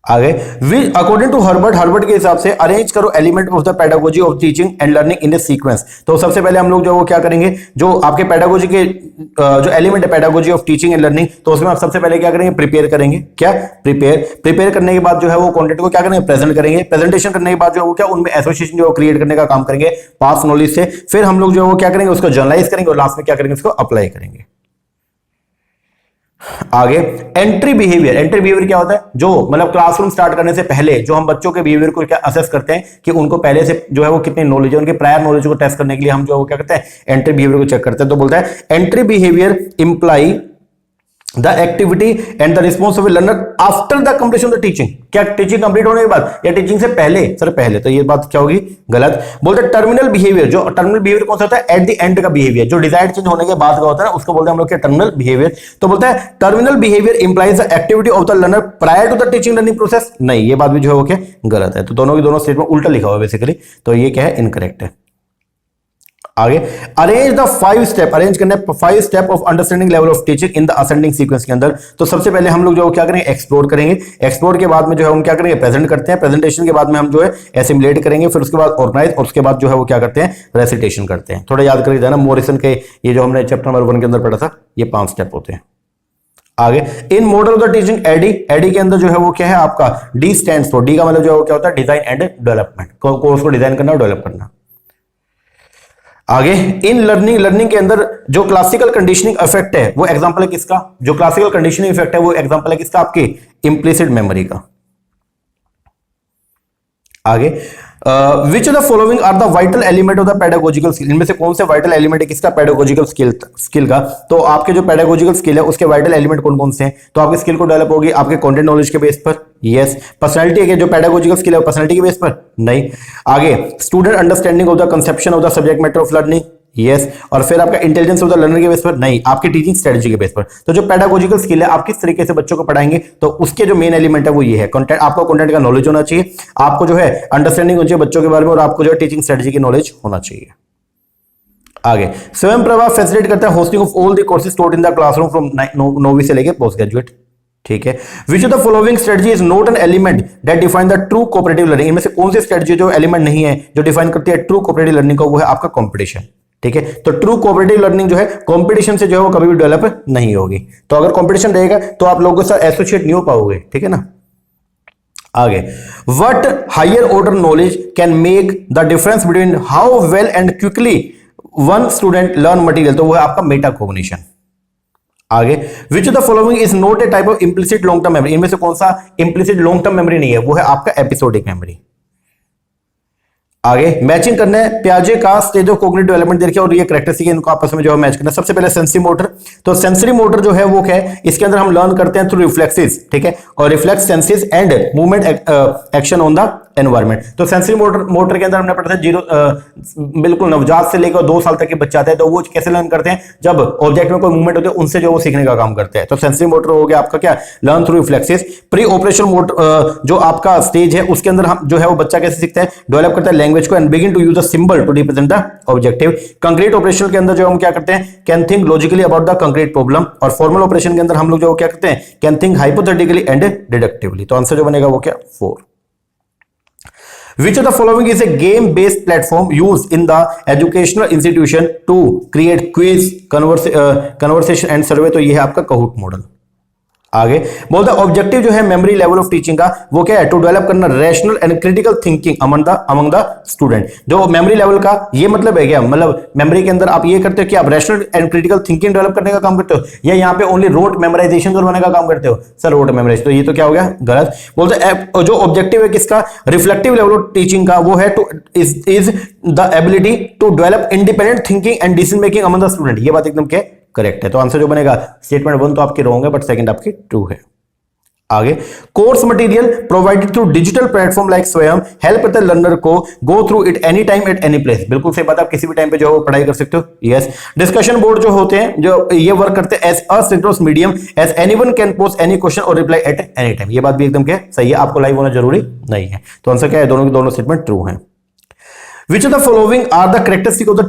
आगे, अकॉर्डिंग टू हर्बर्ट के हिसाब से अरेंज करो element of the pedagogy of teaching and learning in A sequence. तो सबसे पहले हम लोग जो वो क्या करेंगे, जो आपके पेडागोजी के जो एलिमेंट है pedagogy of teaching and learning, तो उसमें आप सबसे पहले क्या करेंगे, प्रिपेयर करेंगे। क्या, प्रिपेयर करने के बाद जो है वो कंटेंट को क्या करेंगे, प्रेजेंट करेंगे। प्रेजेंटेशन करने के बाद जो है वो क्या, उनमें एसोसिएशन जो क्रिएट करने का काम करेंगे पास्ट नॉलेज से। फिर हम लोग जो है वो क्या करेंगे, उसको जर्नलाइज करेंगे और लास्ट में क्या करेंगे, उसको अप्लाई करेंगे। आगे, एंट्री बिहेवियर क्या होता है, जो मतलब क्लासरूम स्टार्ट करने से पहले जो हम बच्चों के बिहेवियर को क्या असेस करते हैं कि उनको पहले से जो है वो कितनी नॉलेज है, उनके प्रायर नॉलेज को टेस्ट करने के लिए हम जो है वो क्या करते हैं, एंट्री बिहेवियर को चेक करते हैं। तो बोलता है entry behaviour imply the activity and the response of learner after the completion of the teaching, क्या टीचिंग कंप्लीट होने के बाद या टीचिंग से पहले? सर पहले, तो ये बात क्या होगी? गलत। बोलते हैं टर्मिनल बिहेवियर, जो टर्मिनल बिहेवियर कौन सा होता है? एट द एंड का बिहेवियर, जो डिजायर्ड चेंज होने के बाद का होता है ना, उसको बोलते हैं हम लोग क्या? Terminal behaviour. तो बोलता है terminal behaviour implies the activity of the learner prior to the teaching learning process. नहीं, ये बात भी जो है वो क्या? गलत है। तो दोनों की दोनों स्टेटमेंट उल्टा लिखा हुआ है बेसिकली, तो ये क्या है? इनकरेक्ट है। आगे, अरेंज द 5 स्टेप, अरेंज करने 5 step of understanding level of teaching in the ascending sequence के अंदर। तो सबसे पहले हम लोग जो क्या करेंगे? एक्सप्लोर करेंगे। एक्सप्लोर के बाद में जो है हम क्या करेंगे? प्रेजेंट करते हैं। प्रेजेंटेशन के बाद में हम जो है एसिमुलेट करेंगे, फिर उसके बाद ऑर्गेनाइज, और उसके बाद जो है वो क्या करते हैं? रेसिटेशन करते हैं। थोड़ा याद करके जाना, मोरिसन के ये जो हमने चैप्टर नंबर 1 के अंदर पढ़ा था, ये 5 स्टेप होते हैं। आगे, in model of the teaching ADDIE, ADDIE के अंदर जो है वो क्या है आपका? डी स्टैंड्स फॉर, डी का मतलब जो है क्या होता है? डिजाइन एंड डेवलपमेंट, कोर्स को डिजाइन करना और डेवलप करना। आगे, इन लर्निंग, लर्निंग के अंदर जो क्लासिकल कंडीशनिंग इफेक्ट है वो एग्जांपल है किसका? जो क्लासिकल कंडीशनिंग इफेक्ट है वो एग्जांपल है किसका? आपके इंप्लिसिट मेमोरी का। आगे, which of the following are the vital element of the pedagogical skill, इनमें से कौन से वाइटल एलिमेंट है किसका? पेडागोजिकल स्किल का। तो आपके जो पेडागोजिकल स्किल है उसके वाइटल एलिमेंट कौन कौन से हैं? तो आपकी स्किल को डेवलप होगी आपके कंटेंट नॉलेज के बेस पर, यस। पर्सनालिटी के जो पेडागोजिकल स्किल है पर्सनालिटी के बेस पर, नहीं। आगे, student understanding of the conception of the subject matter of learning, yes. और फिर आपका इंटेलिजेंस ऑफ द लर्नर के बेस पर, नहीं, आपकी टीचिंग स्ट्रेटजी के बेस पर। तो जो पेडागोजिकल स्किल है आप किस तरीके से बच्चों को पढ़ाएंगे, तो उसके जो मेन एलिमेंट है वो ये है कंटेंट, आपको कंटेंट का नॉलेज होना चाहिए, आपको जो है अंडरस्टैंडिंग होनी चाहिए बच्चों के बारे में, और आपको जो है टीचिंग स्ट्रेटजी की नॉलेज होना चाहिए। आगे, स्वयं प्रभा फैसिलिटेट करता है hosting of all the courses taught in the classroom from नौवीं से लेकर पोस्ट ग्रेजुएट, ठीक है। विच of the following strategy is not an element that define the true cooperative learning, इनमें से कौन सी स्ट्रेटजी जो एलिमेंट नहीं है जो डिफाइन करती है ट्रू कोऑपरेटिव लर्निंग को? वो है आपका कंपटीशन, ठीक है। तो ट्रू कोऑपरेटिव लर्निंग जो है कंपटीशन से जो है वो कभी भी डेवलप नहीं होगी। तो अगर कंपटीशन रहेगा तो आप लोगों के साथ एसोसिएट नहीं हो पाओगे, ठीक है ना। आगे, what higher order knowledge can make the difference between how well and quickly one student learn material, तो वो है आपका मेटाकॉग्निशन। आगे, which of the following is not a type of implicit long term memory, इनमें से कौन सा implicit long term memory नहीं है? वो है आपका एपिसोडिक मेमोरी। आगे, मैचिंग करना है पियाजे का स्टेज ऑफ कॉग्निटिव डेवलपमेंट देखिए, और ये कैरेक्टरिस्टिक इनको आपस में जो है मैच करना है। सबसे पहले सेंसरी मोटर, तो सेंसरी मोटर जो है वो क्या है? इसके अंदर हम लर्न करते हैं थ्रू रिफ्लेक्सेस, ठीक है, और reflex senses and movement action on the environment. तो सेंसरी मोटर के अंदर हमने पढ़ा था बिल्कुल नवजात से लेकर 2 साल तक के बच्चे आते हैं, तो वो कैसे लर्न करते हैं? जब ऑब्जेक्ट में कोई मूवमेंट होती है उनसे जो वो सीखने का काम करते हैं। तो सेंसरी मोटर हो गया आपका क्या? Learn through reflexes. Pre operation motor जो आपका स्टेज है उसके अंदर हम जो है वो बच्चा कैसे सीखता है? डेवलप करता है लैंग्वेज को and begin to use the symbol to represent the objective. Concrete operation के अंदर जो हम क्या करते हैं? Can think logically about the concrete problem. और फॉर्मल ऑपरेशन के अंदर हम लोग जो क्या करते हैं? Can think hypothetically and deductively. तो आंसर जो बनेगा वो क्या? 4। Which of the following is a game-based platform used in the educational institution to create quiz, conversation and survey? तो ये है आपका Kahoot मॉडल। आगे, बोलता ऑब्जेक्टिव जो है मेमोरी लेवल ऑफ टीचिंग का वो क्या है? टू डेवलप करना rational and critical thinking among the student. जो मेमोरी लेवल का ये मतलब है क्या? मतलब मेमोरी के अंदर आप ये करते हो कि आप rational and critical thinking develop करने का काम करते हो, या यहाँ पे ओनली रोट मेमोराइजेशन करवाने का काम करते हो? सर रोट मेमोराइज, तो ये तो क्या हो गया? गलत। बोलते जो ऑब्जेक्टिव है किसका? रिफ्लेक्टिव लेवल ऑफ टीचिंग का वो है two is the ability to develop independent thinking and decision making among the student. ये बात एकदम क्या? करेक्ट है। तो आंसर जो बनेगा स्टेटमेंट 1 तो आपकी रॉन्ग है, बट सेकंड आपकी ट्रू है। आगे, course material provided through digital platform like स्वयं हेल्प द लर्नर को go through it any time at any place. बिल्कुल सही बात, आप किसी भी टाइम पे जो है पढ़ाई कर सकते हो, यस। डिस्कशन बोर्ड जो होते हैं जो ये वर्क करते हैं as asynchronous medium, as anyone can post any question और रिप्लाई एट एनी टाइम। ये बात भी एकदम क्या सही है, आपको लाइव होना जरूरी नहीं है। तो आंसर क्या है? दोनों के दोनों स्टेटमेंट ट्रू है। Which of the following are the characteristic of the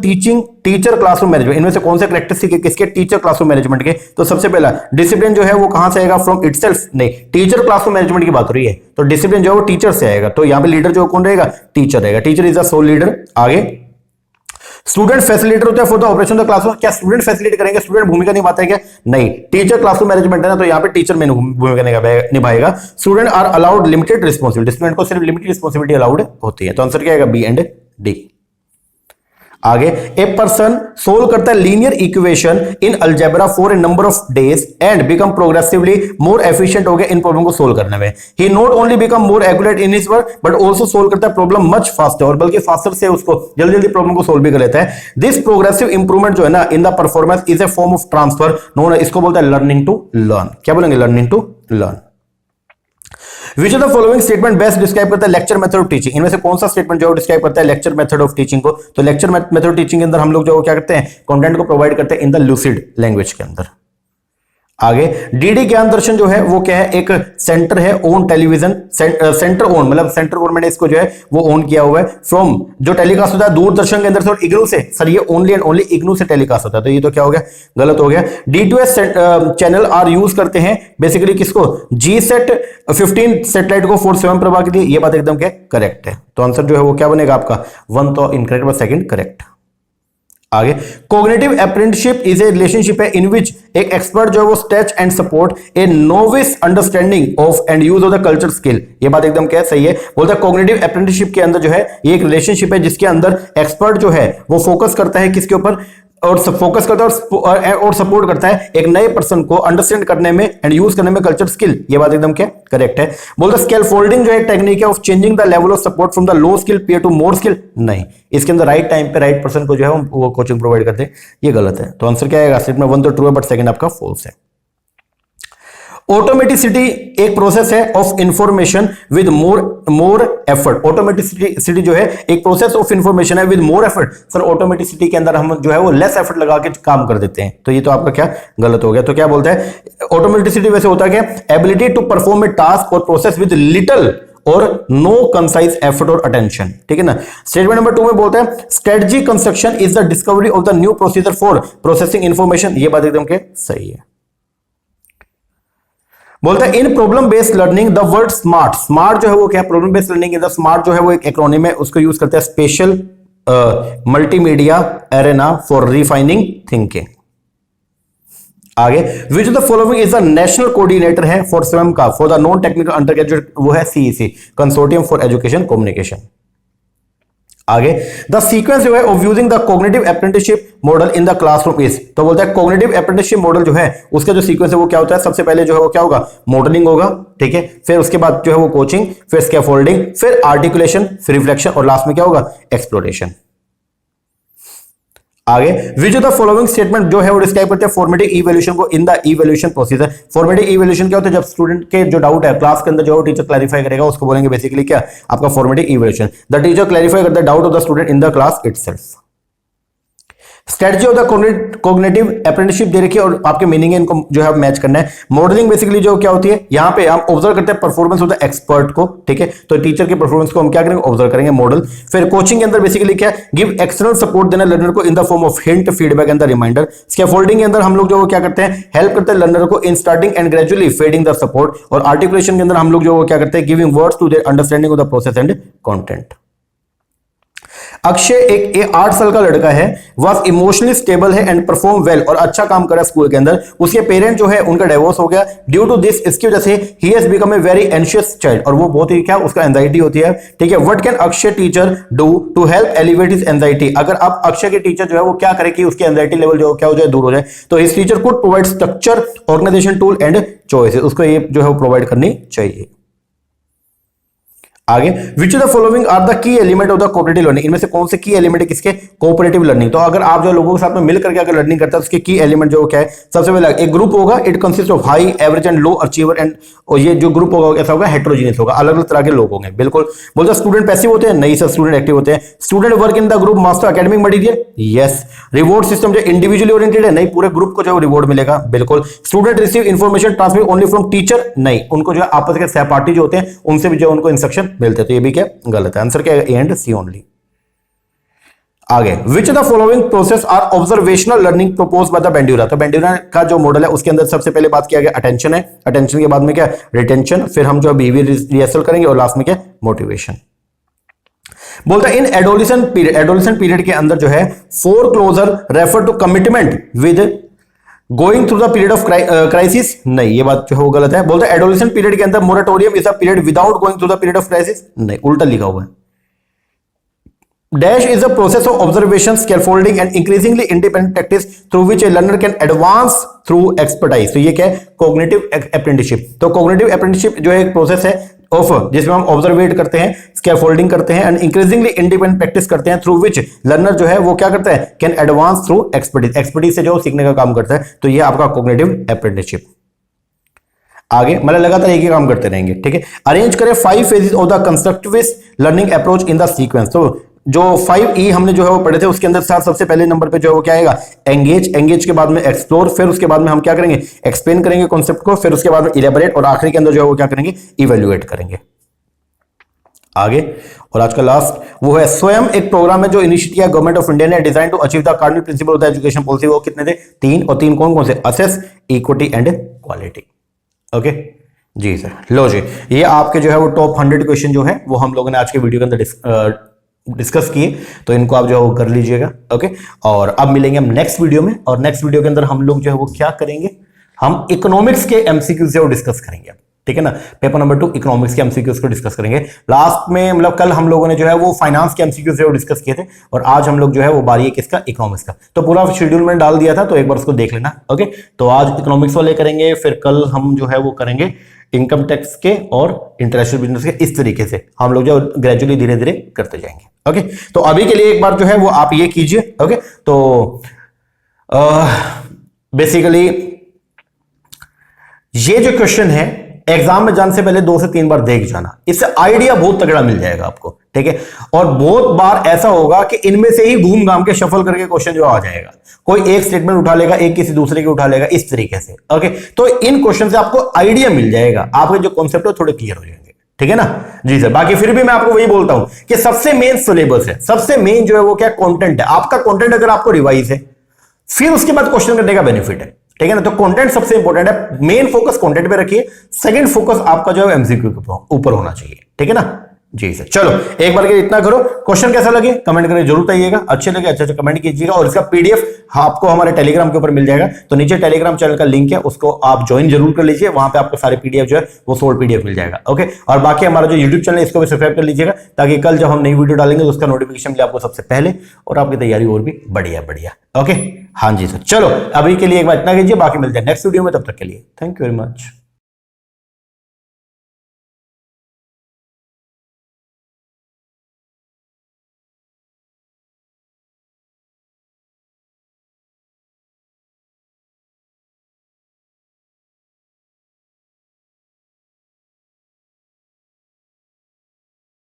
teacher classroom management? इनमें से कौन से कैरेक्टरिस्टिक है किसके? टीचर क्लासरूम मैनेजमेंट के। तो सबसे पहला डिसिप्लिन जो है वो कहां से आएगा? फ्रॉम इटसेल्फ, नहीं, टीचर क्लासरूम मैनेजमेंट की बात हो रही है, तो डिसिप्लिन जो है वो टीचर से आएगा। तो यहां पे लीडर जो कौन रहेगा? टीचर रहेगा। Teacher is the sole leader. आगे, स्टूडेंट फैसिलिटेटर होता है for the operation of the classroom. क्या स्टूडेंट फैसिलिटेट करेंगे? स्टूडेंट भूमिका निभाता है क्या? नहीं, टीचर क्लासरूम मैनेजमेंट है ना, तो यहाँ पे टीचर में भूमिका निभाएगा। Student are allowed limited responsibility, student को सिर्फ लिमिटेड रिस्पॉन्सिबिलिटी अलाउड होती है। तो आंसर क्या आएगा? B and D. आगे, ए पर्सन सोल्व करता है linear equation in algebra for a number of days and become progressively more efficient हो गया इन प्रॉब्लम को सोल्व करने में। He not only become more accurate in his work but also solve करता है problem much faster, और बल्कि faster से उसको जल्दी जल्दी प्रॉब्लम को सोल्व भी कर लेता है। दिस प्रोग्रेसिव इंप्रूवमेंट जो है ना in the performance is a form of transfer known, इसको बोलता है लर्निंग टू लर्न। क्या बोलेंगे? Learning to learn. Which of the following statement best describe करता है लेक्चर मेथड ऑफ टीचिंग? इनमें से कौन सा स्टेटमेंट जो डिस्क्राइब करता है लेक्चर मेथड ऑफ टीचिंग को? तो लेक्चर मेथड ऑफ टीचिंग के अंदर हम लोग जो क्या करते हैं, कंटेंट को प्रोवाइड करते हैं इन द लूसिड लैंग्वेज के अंदर। आगे, डीडी ज्ञान दर्शन जो है वो क्या है? एक सेंटर है ओन टेलीविजन, सेंटर ओन, मतलब सेंटर गवर्नमेंट ने इसको जो है वो ओन किया हुआ है फ्रॉम, जो टेलीकास्ट होता है दूरदर्शन के अंदर से और इग्नू से। सर ये ओनली एंड ओनली इग्नू से टेलीकास्ट होता है, तो ये तो क्या हो गया? गलत हो गया। D2S चैनल आर यूज करते हैं बेसिकली किसको? G-SET 15 सैटेलाइट को फॉर स्वयं प्रभा के लिए। ये बात एकदम क्या करेक्ट है, तो आंसर जो है वो क्या बनेगा आपका? 1 तो इनकरेक्ट बट सेकंड करेक्ट। आगे, cognitive apprenticeship is a relationship है इन विच एक एक्सपर्ट जो है वो stretch and support A novice understanding of and use of the culture skill. ये बात एकदम क्या सही है, बोलता है कोग्निटिव अप्रेंटिसशिप के अंदर जो है ये एक रिलेशनशिप है जिसके अंदर एक्सपर्ट जो है वो फोकस करता है किसके ऊपर? और फोकस करता है और सपोर्ट करता है एक नए पर्सन को अंडरस्टैंड करने में एंड यूज करने में कल्चर स्किल। ये बात एकदम क्या करेक्ट है। बोलता स्केल फोल्डिंग जो है टेक्निक है of changing the level of support from the low skill peer to more skill. नहीं, इसके अंदर राइट टाइम पे राइट पर्सन को जो है वो कोचिंग प्रोवाइड करते हैं, ये गलत है। तो आंसर क्या आएगा? स्टेटमेंट 1 तो ट्रू है बट सेकंड आपका फॉल्स है। ऑटोमेटिसिटी एक प्रोसेस है of information with more effort. Automaticity जो है एक प्रोसेस ऑफ इंफॉर्मेशन है with more effort. Sir automaticity के अंदर हम जो है वो लेस एफर्ट लगा के काम कर देते हैं, तो ये तो आपका क्या गलत हो गया। तो क्या बोलता है ऑटोमेटिसिटी? वैसे होता है क्या? Ability to perform a task और प्रोसेस विद लिटल और नो कंसाइज एफर्ट और अटेंशन, ठीक है ना। स्टेटमेंट नंबर 2 में बोलता है strategy construction is the discovery of the new procedure for processing information. ये बात एकदम क्या सही है। बोलता है in problem based learning the word smart, smart जो है वो क्या? प्रॉब्लम बेस्ड लर्निंग के अंदर स्मार्ट जो है वो एक एक्रोनिम है, उसको यूज करते हैं special multimedia arena for refining thinking. आगे, which the following is the national coordinator है फॉर स्वयं का for the non technical under graduate, वो है CEC consortium for education communication. आगे, द सीक्वेंस जो है of using the cognitive apprenticeship model in the classroom is, तो बोलता है कॉग्निटिव अप्रेंटिसशिप मॉडल जो है उसका जो सीक्वेंस है वो क्या होता है? सबसे पहले जो है वो क्या होगा? मॉडलिंग होगा, ठीक है, फिर उसके बाद जो है वो कोचिंग, फिर स्कैफोल्डिंग, फिर आर्टिकुलेशन, फिर रिफ्लेक्शन और लास्ट में क्या होगा? एक्सप्लोरेशन। आगे, which of the following statement जो है वो डिस्क्राइब करते हैं फॉर्मेटिव इवैल्यूएशन को in the evaluation procedure. Formative evaluation क्या होता है? जब स्टूडेंट के जो डाउट है क्लास के अंदर जो टीचर क्लैरिफाई करेगा उसको बोलेंगे बेसिकली क्या? आपका formative evaluation. The teacher clarify करता है doubt of the student in the class itself. Strategy of the cognitive apprenticeship दे रखी है और आपके मीनिंग है, इनको जो है मैच करना है। मॉडलिंग बेसिकली जो क्या होती है, यहां पे हम ऑब्जर्व करते हैं परफॉर्मेंस ऑफ द एक्सपर्ट को, ठीक है, तो टीचर के परफॉर्मेंस को हम क्या करेंगे? ऑब्जर्व करेंगे, मॉडल। फिर कोचिंग के अंदर बेसिकली क्या? गिव एक्सटर्नल सपोर्ट देना लर्नर को in the form of hint, feedback and the reminder. Scaffolding के अंदर हम लोग जो क्या करते हैं? हेल्प करते हैं लर्नर को in starting and gradually fading the support. और आर्टिकुलेशन के अंदर हम लोग जो क्या करते हैं? Giving words to their understanding of the process and content. Akshay एक 8 साल का लड़का है, वह इमोशनली स्टेबल है एंड परफॉर्म वेल और अच्छा काम कर रहा है स्कूल के अंदर। उसके पेरेंट जो है उनका डिवोर्स हो गया। ड्यू टू दिस, इसकी वजह से he has become a very anxious child, और वो बहुत ही क्या उसका एंजाइटी होती है, ठीक है। What can Akshay teacher do to help elevate his anxiety? अगर आप अक्षय के टीचर जो है वो क्या करे कि उसकी एंजाइटी लेवल जो क्या हो जाए, दूर हो जाए, तो his teacher could provide structure, organisation tool and choices, उसको ये जो है वो प्रोवाइड करनी चाहिए। आगे, which of the following are the key element of the cooperative learning? इनमें से कौन से की एलिमेंट है किसके? Cooperative learning. तो अगर आप जो लोगों के साथ में मिलकर के अगर लर्निंग करते हैं उसके की एलिमेंट जो क्या है? सबसे पहले एक ग्रुप होगा, it consist of high, average and low achiever and, और ये जो ग्रुप होगा कैसा होगा? हेटेरोजेनियस होगा, अलग अलग तरह के लोग होंगे। बिल्कुल। बोलते स्टूडेंट पैसिव होते हैं? नहीं सर, स्टूडेंट एक्टिव होते हैं। Student work in the group master academic material? Yes. Reward system जो इंडिविजुअली ओरिएंटेड है? नहीं, पूरे ग्रुप को जो रिवॉर्ड मिलेगा। बिल्कुल। Student receive information transmit only from teacher? नहीं, उनको जो आपस के सहपाठी जो होते हैं उनसे भी जो उनको इंस्ट्रक्शन मिलते हैं, तो ये भी क्या गलत है। आंसर क्या है? A and C only. आगे, which the following process are observational learning propose by the Bandura? तो बेंड्यूरा का जो मॉडल है उसके अंदर सबसे पहले बात किया गया अटेंशन है, अटेंशन के बाद में क्या? रिटेंशन, फिर हम जो बिहेवियर रिहर्सल करेंगे और लास्ट में क्या? मोटिवेशन। बोलता है इन एडोलेसेंट पीरियड के अंदर जो है foreclosure refer to commitment with going through the period of crisis? नहीं, ये बात जो है वो गलत है। बोलते हैं एडोलेसेंट पीरियड के अंदर moratorium is a period without going through the period of crisis? नहीं, उल्टा लिखा हुआ है। Dash is a process of observation, scaffolding and increasingly independent practice through which a learner can advance through expertise. तो ये क्या है? Cognitive apprenticeship. तो cognitive apprenticeship जो है एक प्रोसेस है ऑफ जिसमें हम ऑब्जर्वेट करते हैं, स्कैफोल्डिंग करते हैं एंड इंक्रीजिंगली इंडिपेंडेंट प्रैक्टिस करते हैं थ्रू विच लर्नर जो है वो क्या करता है? Can advance through expertise, expertise से जो सीखने का काम करता है। तो ये आपका कॉग्निटिव अप्रेंटिसशिप। आगे मतलब लगातार एक ही काम करते रहेंगे, ठीक है। अरेंज करें 5 phases of the constructivist learning approach in the sequence. तो जो 5E हमने जो है वो पढ़े थे उसके अंदर सबसे पहले नंबर पे जो है वो क्या आएगा? एंगेज, एंगेज के बाद में एक्सप्लोर, फिर उसके बाद में हम क्या करेंगे? एक्सप्लेन करेंगे कॉन्सेप्ट को, फिर उसके बाद में इलेबोरेट और आखिरी के अंदर जो है वो क्या करेंगे? इवेल्युएट करेंगे। आगे और आज का लास्ट वो है स्वयं, एक प्रोग्राम है जो इनिशिएट किया गवर्नमेंट ऑफ इंडिया ने, design to achieve the cardinal principle of the education policy. वो कितने थे? 3, और 3 कौन कौन से? Access, equity and quality. Okay जी सर। लो जी, ये आपके जो है वो टॉप 100 क्वेश्चन जो है वो हम लोगों ने आज के वीडियो के अंदर डिस्कस किए, तो इनको आप जो है वो कर लीजिएगा। ओके, और अब मिलेंगे हम नेक्स्ट वीडियो में, और नेक्स्ट वीडियो के अंदर हम लोग जो है वो क्या करेंगे? हम इकोनॉमिक्स के एमसीक्यू से वो डिस्कस करेंगे, ठीक है ना। पेपर नंबर 2 इकोनॉमिक्स के एमसीक्यूज को डिस्कस करेंगे। लास्ट में मतलब कल हम लोगों ने जो है वो फाइनेंस के एमसीक्यूज से वो डिस्कस किए थे, और आज हम लोग जो है वो बारी है किसका? इकोनॉमिक्स का। तो पूरा शेड्यूल में डाल दिया था, तो एक बार उसको देख लेना। ओके, तो आज इकोनॉमिक्स वाले करेंगे, फिर कल हम जो है वो करेंगे इनकम टैक्स के और इंटरनेशनल बिजनेस के। इस तरीके से हम लोग जो ग्रेजुअली धीरे धीरे करते जाएंगे। ओके, तो अभी के लिए एक बार जो है वो आप ये कीजिए। ओके, तो बेसिकली ये जो क्वेश्चन है एग्जाम में जाने से पहले 2 से 3 बार देख जाना, इससे आइडिया बहुत तगड़ा मिल जाएगा आपको, ठीक है। और बहुत बार ऐसा होगा कि इनमें से ही घूम घाम के शफल करके क्वेश्चन जो आ जाएगा, कोई एक स्टेटमेंट उठा लेगा, एक किसी दूसरे के उठा लेगा, इस तरीके से। ओके, तो इन क्वेश्चन से आपको आइडिया मिल जाएगा, आपके जो कॉन्सेप्ट है थोड़े क्लियर हो जाएंगे, ठीक है ना जी सर। बाकी फिर भी मैं आपको वही बोलता हूं कि सबसे मेन सिलेबस है, सबसे मेन जो है वो क्या? कंटेंट है। आपका कंटेंट अगर आपको रिवाइज है, फिर उसके बाद क्वेश्चन करने का बेनिफिट है, ठीक है ना। तो कंटेंट सबसे इंपॉर्टेंट है, मेन फोकस कंटेंट पे रखिए, सेकंड फोकस आपका जो है एमसीक्यू के ऊपर होना चाहिए, ठीक है ना जी सर। चलो एक बार के इतना करो। क्वेश्चन कैसा लगे कमेंट करके जरूर बताइएगा, अच्छे लगे अच्छा कमेंट कीजिएगा, और इसका पीडीएफ आपको हमारे टेलीग्राम के ऊपर मिल जाएगा। तो नीचे टेलीग्राम चैनल का लिंक है, उसको आप ज्वाइन जरूर कर लीजिए, वहां पे आपको सारे पीडीएफ जो है वो सोल्ड पीडीएफ मिल जाएगा। ओके, और बाकी हमारा जो यूट्यूब चैनल है इसको भी सब्सक्राइब कर लीजिएगा, ताकि कल जब हम नई वीडियो डालेंगे तो उसका नोटिफिकेशन मिले आपको सबसे पहले, और आपकी तैयारी और भी बढ़िया बढ़िया। ओके हाँ जी सर, चलो अभी के लिए एक बार इतना कीजिए, बाकी मिलते हैं नेक्स्ट वीडियो में, तब तक के लिए थैंक यू वेरी मच।